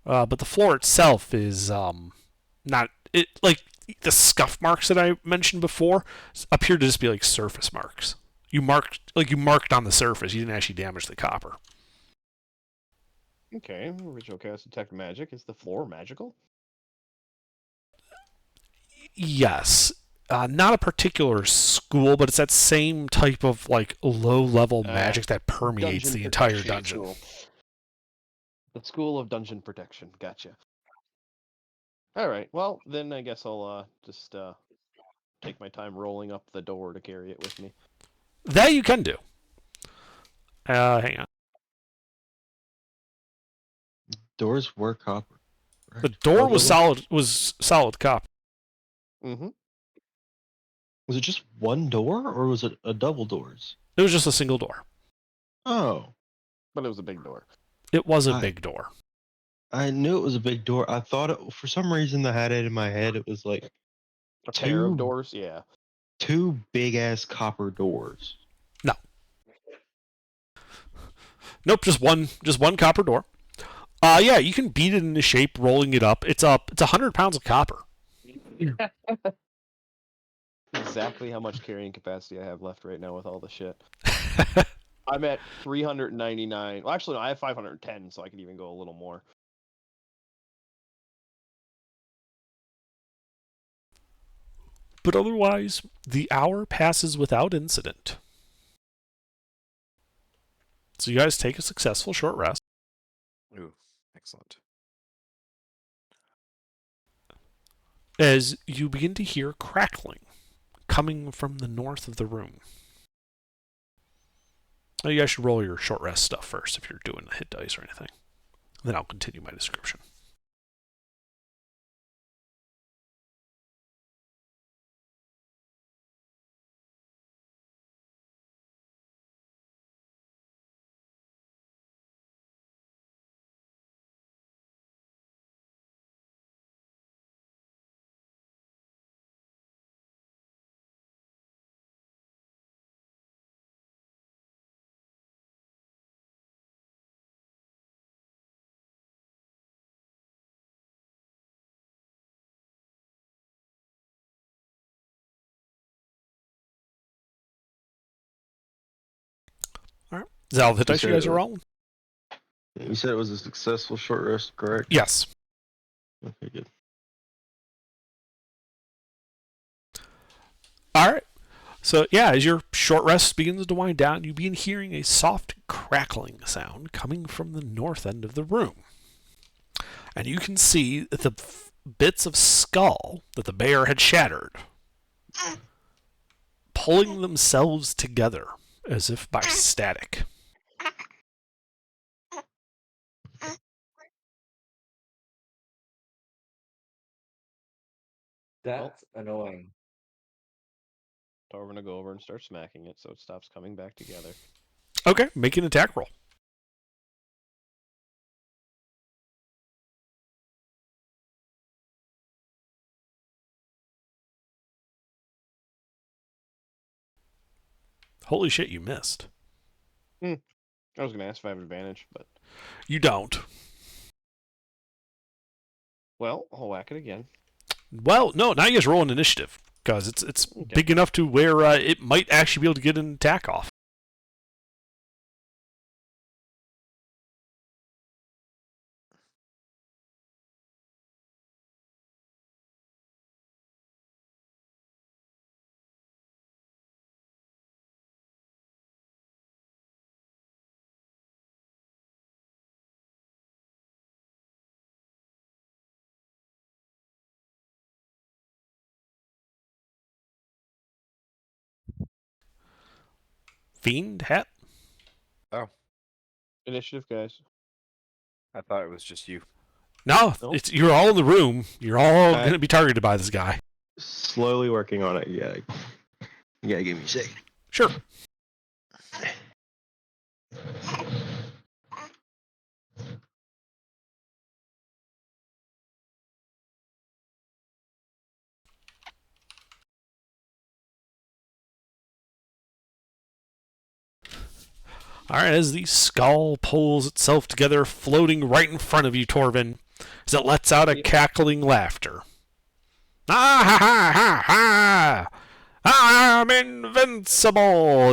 But the floor itself is not it like the scuff marks that I mentioned before appear to just be like surface marks. You marked on the surface. You didn't actually damage the copper. Okay, original cast detect magic. Is the floor magical? Yes. Not a particular school, but it's that same type of like low-level magic that permeates the entire dungeon. School. The School of Dungeon Protection. Gotcha. All right. Well, then I guess I'll just take my time rolling up the door to carry it with me. That you can do. Hang on. Doors were copper. Right? The door was solid copper. Mm-hmm. Was it just one door, or was it a double doors? It was just a single door. Oh. But it was a big door. It was a I- big door. I knew it was a big door. I thought it, for some reason, I had it in my head. It was like A pair of Two- doors, yeah. two big ass copper doors. Nope, just one copper door. Yeah, you can beat it into shape, rolling it up. It's 100 pounds of copper. Exactly how much carrying capacity I have left right now with all the shit. I'm at 399. Well, actually, no, I have 510, so I could even go a little more. But otherwise, the hour passes without incident. So you guys take a successful short rest. Ooh, excellent. As you begin to hear crackling coming from the north of the room. Oh, you guys should roll your short rest stuff first if you're doing hit dice or anything. Then I'll continue my description. All right. Is that all the hit dice you guys are rolling? You said it was a successful short rest, correct? Yes. Okay, good. All right. So, yeah, as your short rest begins to wind down, you begin hearing a soft crackling sound coming from the north end of the room. And you can see the bits of skull that the bear had shattered pulling themselves together as if by static. That's annoying. Torvin will go over and start smacking it so it stops coming back together. Okay, make an attack roll. Holy shit, you missed. I was going to ask if I have advantage, but... You don't. Well, I'll whack it again. Well, no, now you guys roll an initiative, because it's Okay. big enough to where it might actually be able to get an attack off. Fiend hat? Initiative, guys. I thought it was just you. No, Nope. you're all in the room. You're all Okay. going to be targeted by this guy. Slowly working on it. You gotta give me a second. Sure. All right, as the skull pulls itself together, floating right in front of you, Torvin, as it lets out a cackling laughter. Ah ha ha ha ha! I'm invincible!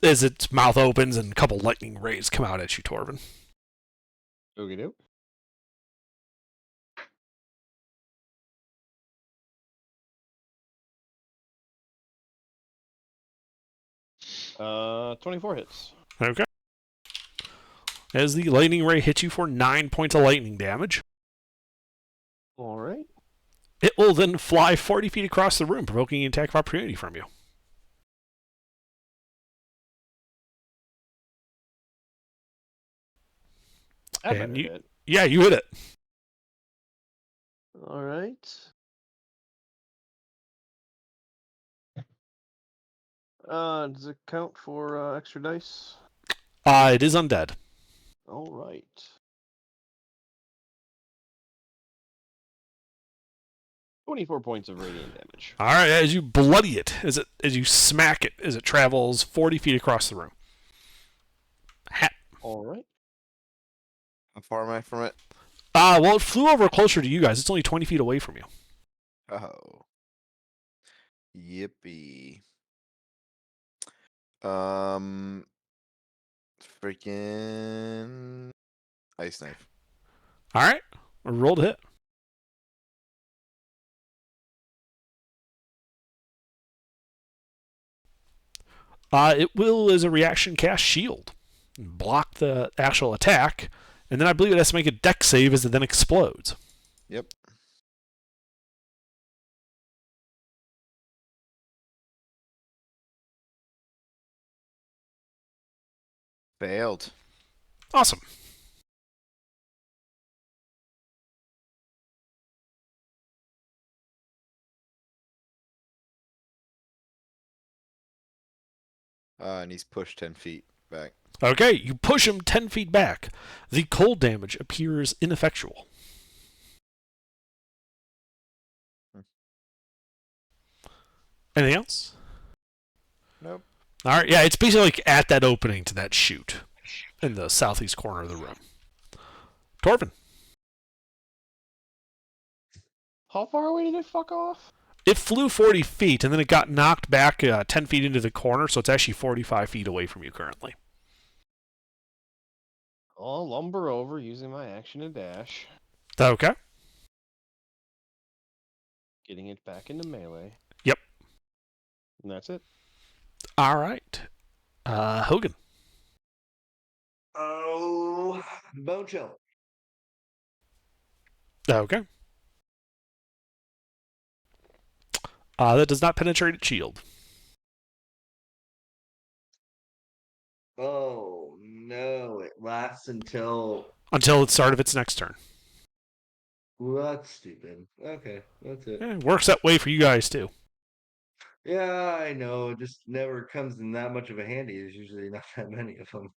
As its mouth opens and a couple lightning rays come out at you, Torvin. Oogie doke. 24 hits. Okay. As the lightning ray hits you for 9 points of lightning damage, All right. it will then fly 40 feet across the room, provoking an attack of opportunity from you. I And better you- hit. Yeah, you hit it. All right. Does it count for extra dice? It is undead. All right. "24 points of radiant damage." All right, as you bloody it, as you smack it, as it travels 40 feet across the room. Hat. All right. How far am I from it? Well, it flew over closer to you guys. It's only 20 feet away from you. Oh. Yippee. Freaking ice knife. All right, roll to hit. It will, as a reaction, cast shield, block the actual attack, and then I believe it has to make a dex save as it then explodes. Yep. Failed. Awesome. And he's pushed 10 feet back. Okay, you push him 10 feet back. The cold damage appears ineffectual. Anything else? Nope. All right, yeah, it's basically like at that opening to that chute in the southeast corner of the room. Torvin. How far away did it fuck off? It flew 40 feet, and then it got knocked back 10 feet into the corner, so it's actually 45 feet away from you currently. I'll lumber over using my action to dash, Okay. getting it back into melee. Yep. And that's it. All right. Hogan. Oh, bone chill. Okay. That does not penetrate its shield. Oh no, it lasts until. Until the start of its next turn. Well, that's stupid. Okay, that's it. It works that way for you guys, too. Yeah, I know. It just never comes in that much of a handy. There's usually not that many of them.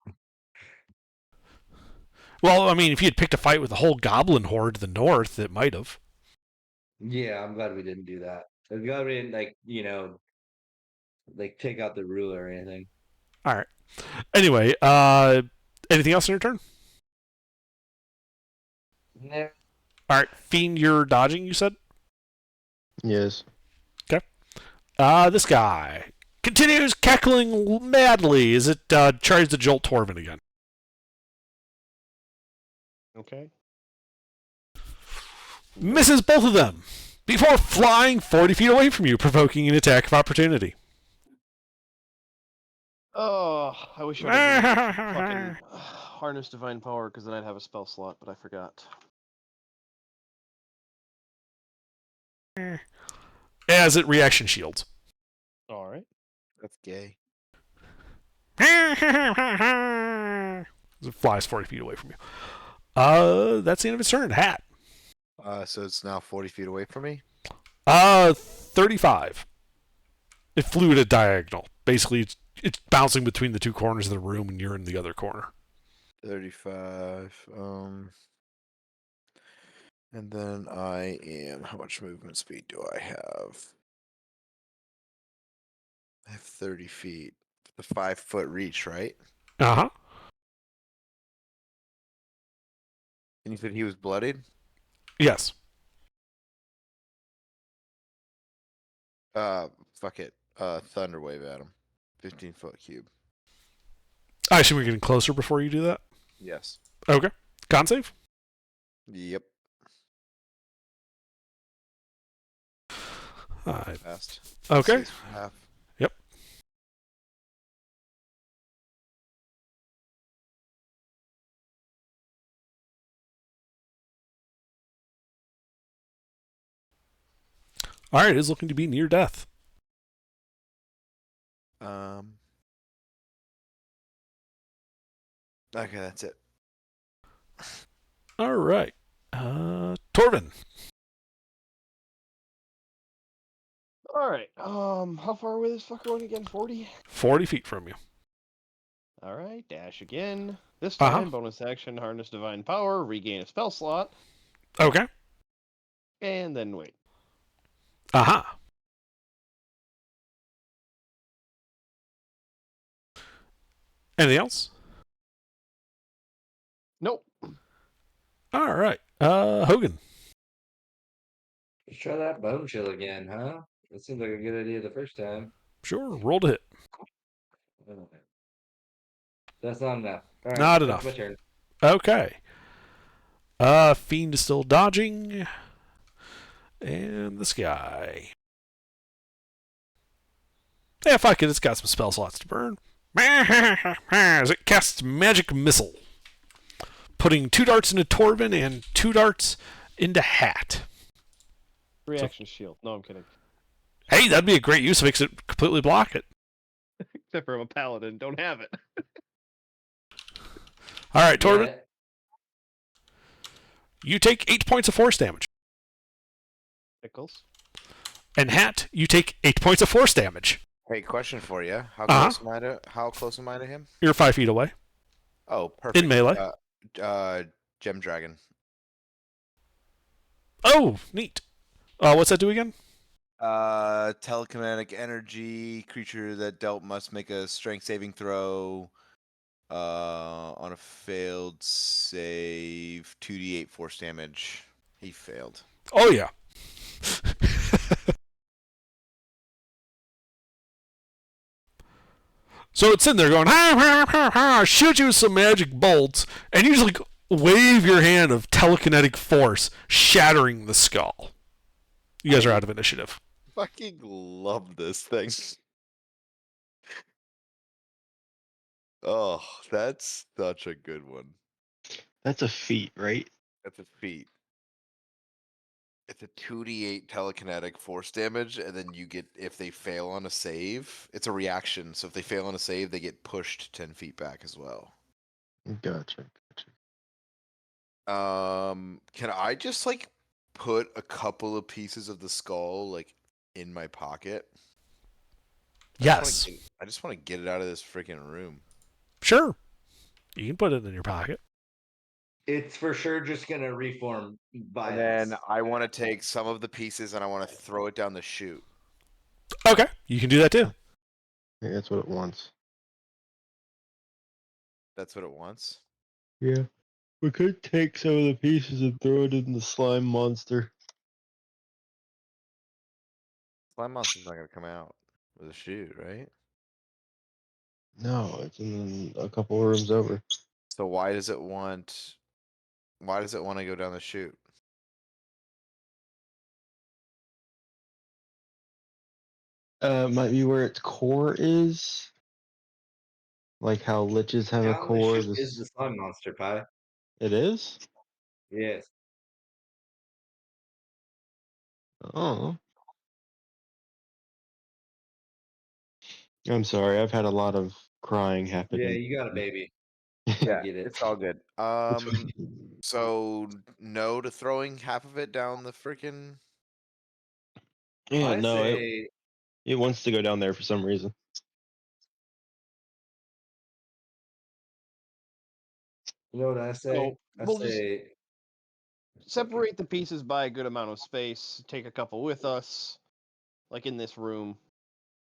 Well, I mean, if you had picked a fight with the whole goblin horde to the north, it might have. Yeah, I'm glad we didn't do that. I'm glad we didn't, take out the ruler or anything. All right. Anyway, anything else in your turn? Nah. All right, Fiend, you're dodging, you said? Yes. This guy continues cackling madly as it tries to jolt Torvin again. Okay. Misses both of them before flying 40 feet away from you, provoking an attack of opportunity. Oh, I wish I had fucking harness divine power, because then I'd have a spell slot, but I forgot. As it reaction shields. All right. That's gay. As it flies 40 feet away from you. That's the end of its turn. Hat. So it's now 40 feet away from me? 35. It flew at a diagonal. Basically, it's bouncing between the two corners of the room, and you're in the other corner. 35. And then I am. How much movement speed do I have? I have 30 feet. The 5-foot reach, right? Uh-huh. And you said he was bloodied? Yes. Fuck it. Thunderwave at him. 15-foot cube. I assume we're getting closer before you do that? Yes. Okay. Con save? Yep. Fast. Okay. Half. Yep. All right, it is looking to be near death. Okay, that's it. All right. Torvin. All right. How far away is this fucker going again? 40? 40 feet from you. All right. Dash again. This Uh-huh. time, bonus action, harness divine power, regain a spell slot, Okay. and then wait. Aha. Anything else? Nope. All right. Hogan. Let's try that bone chill again, huh? That seemed like a good idea the first time. Sure. Roll to hit. That's not enough. All right, Not that's enough. my turn. Okay. Fiend is still dodging. And this guy. Yeah, fuck it. It's got some spell slots to burn. As it casts Magic Missile. Putting 2 darts into Torvin and 2 darts into Hat. Reaction shield. No, I'm kidding. Hey, that'd be a great use. Makes it completely block it. Except for I'm a paladin. Don't have it. All right, Torvin. Yeah, You take 8 points of force damage. Pickles. And Hat, you take 8 points of force damage. Hey, question for you. How Uh-huh. close am I to him? You're 5 feet away. Oh, perfect. In melee. Gem Dragon. Oh, neat. What's that do again? Telekinetic energy. Creature that dealt must make a strength saving throw. On a failed save, 2d8 force damage. He failed. Oh, yeah. So it's in there going, ha, ha, ha, ha, shoot you with some magic bolts, and you just like wave your hand of telekinetic force, shattering the skull. You guys are out of initiative. Fucking love this thing. Oh, that's such a good one. That's a feat, right? That's a feat. It's a 2d8 telekinetic force damage, and then you get, if they fail on a save, it's a reaction. So if they fail on a save, they get pushed 10 feet back as well. Gotcha. Can I just like put a couple of pieces of the skull like in my pocket? Yes. I just want to get it out of this freaking room. Sure. You can put it in your pocket. it's for sure just gonna reform by And us. then I want to take some of the pieces and I want to throw it down the chute. Okay, you can do that too. I think that's what it wants. That's what it wants. Yeah. We could take some of the pieces and throw it in the slime monster. Slime monster's not gonna come out with a chute, right? No, it's in a couple rooms over. So why does it want? Why does it want to go down the chute? Might be where its core is. Like how liches have a Down the core. chute is the slime monster pie. It is? Yes. Oh. I'm sorry, I've had a lot of crying happen. Yeah, you got a baby. Yeah, get it. it's all good. It's So no to throwing half of it down the freaking. yeah, I no, say it wants to go down there for some reason. you know what I say? So, I we'll just- say Separate the pieces by a good amount of space. Take a couple with us, like in this room,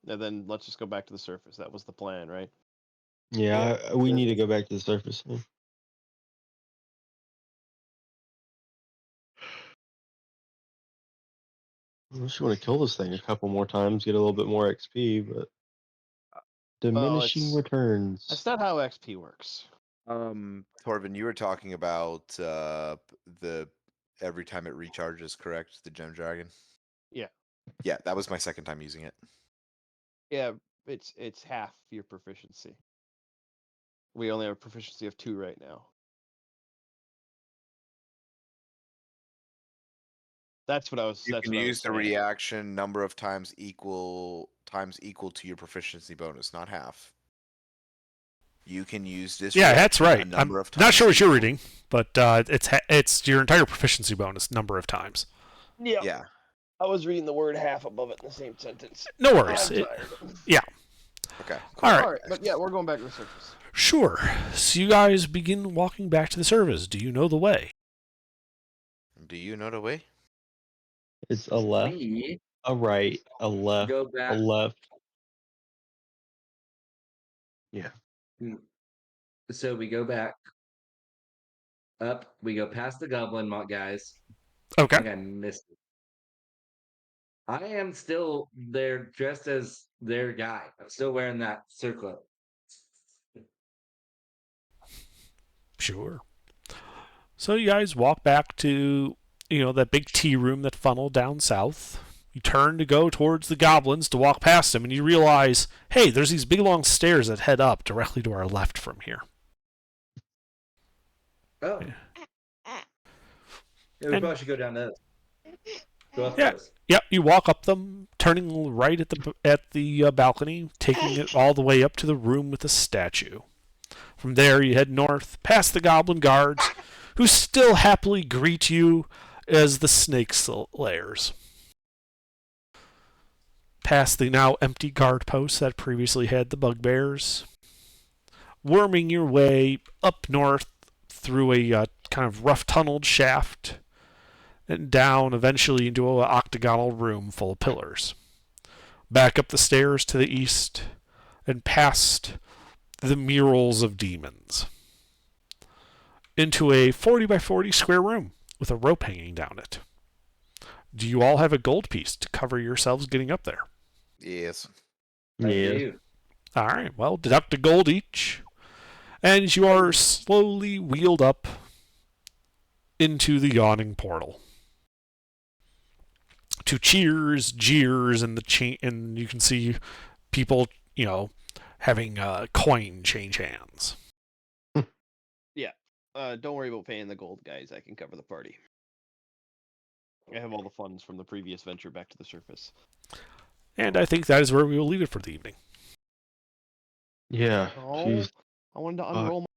and then let's just go back to the surface. That was the plan, right? Yeah, Yeah, we need to surface. go back to the surface. Yeah. I just want to kill this thing a couple more times, get a little bit more XP, but diminishing it's- returns. That's not how XP works. Torvin, you were talking about the every time it recharges, correct? The gem dragon. Yeah. Yeah, that was my second time using it. Yeah, it's half your proficiency. We only have a proficiency of 2 right now. That's what I was. You that's can what I was use the saying. reaction number of times equal to your proficiency bonus, not half. You can use this. Yeah, that's reaction a right. I'm number of not sure what times you're equal- reading, but it's your entire proficiency bonus number of times. Yeah. Yeah. I was reading the word half above it in the same sentence. No worries. I'm It- tired. Okay. all right. All right, but yeah, we're going back to the surface. Sure. So you guys begin walking back to the service. Do you know the way? Do you know the way? It's a left, We a right, a left, go a back. left. So we go back up. We go past the goblin mock guys. I Okay. think I missed it. I am still there dressed as their guy. I'm still wearing that circlet. Sure. So you guys walk back to, that big tea room that funneled down south. You turn to go towards the goblins to walk past them, and you realize, hey, there's these big long stairs that head up directly to our left from here. Oh. Yeah. Yeah, we And- probably should go down those. Go up Yeah. those. Yep, you walk up them, turning right at the balcony, taking it all the way up to the room with the statue. From there, you head north, past the goblin guards, who still happily greet you as the snake slayers. Past the now empty guard posts that previously had the bugbears, worming your way up north through a kind of rough tunneled shaft, and down eventually into an octagonal room full of pillars. Back up the stairs to the east, and past the murals of demons, into a 40 by 40 square room with a rope hanging down it. Do you all have a gold piece to cover yourselves getting up there? Yes. I Yeah. do. All right, well, deduct a gold each, and you are slowly wheeled up into the yawning portal. To cheers, jeers, and and you can see people, having coin change hands. Don't worry about paying the gold, guys. I can cover the party. I have all the funds from the previous venture back to the surface. And I think that is where we will leave it for the evening. Yeah. Oh, Jeez. I wanted to Fuck. unroll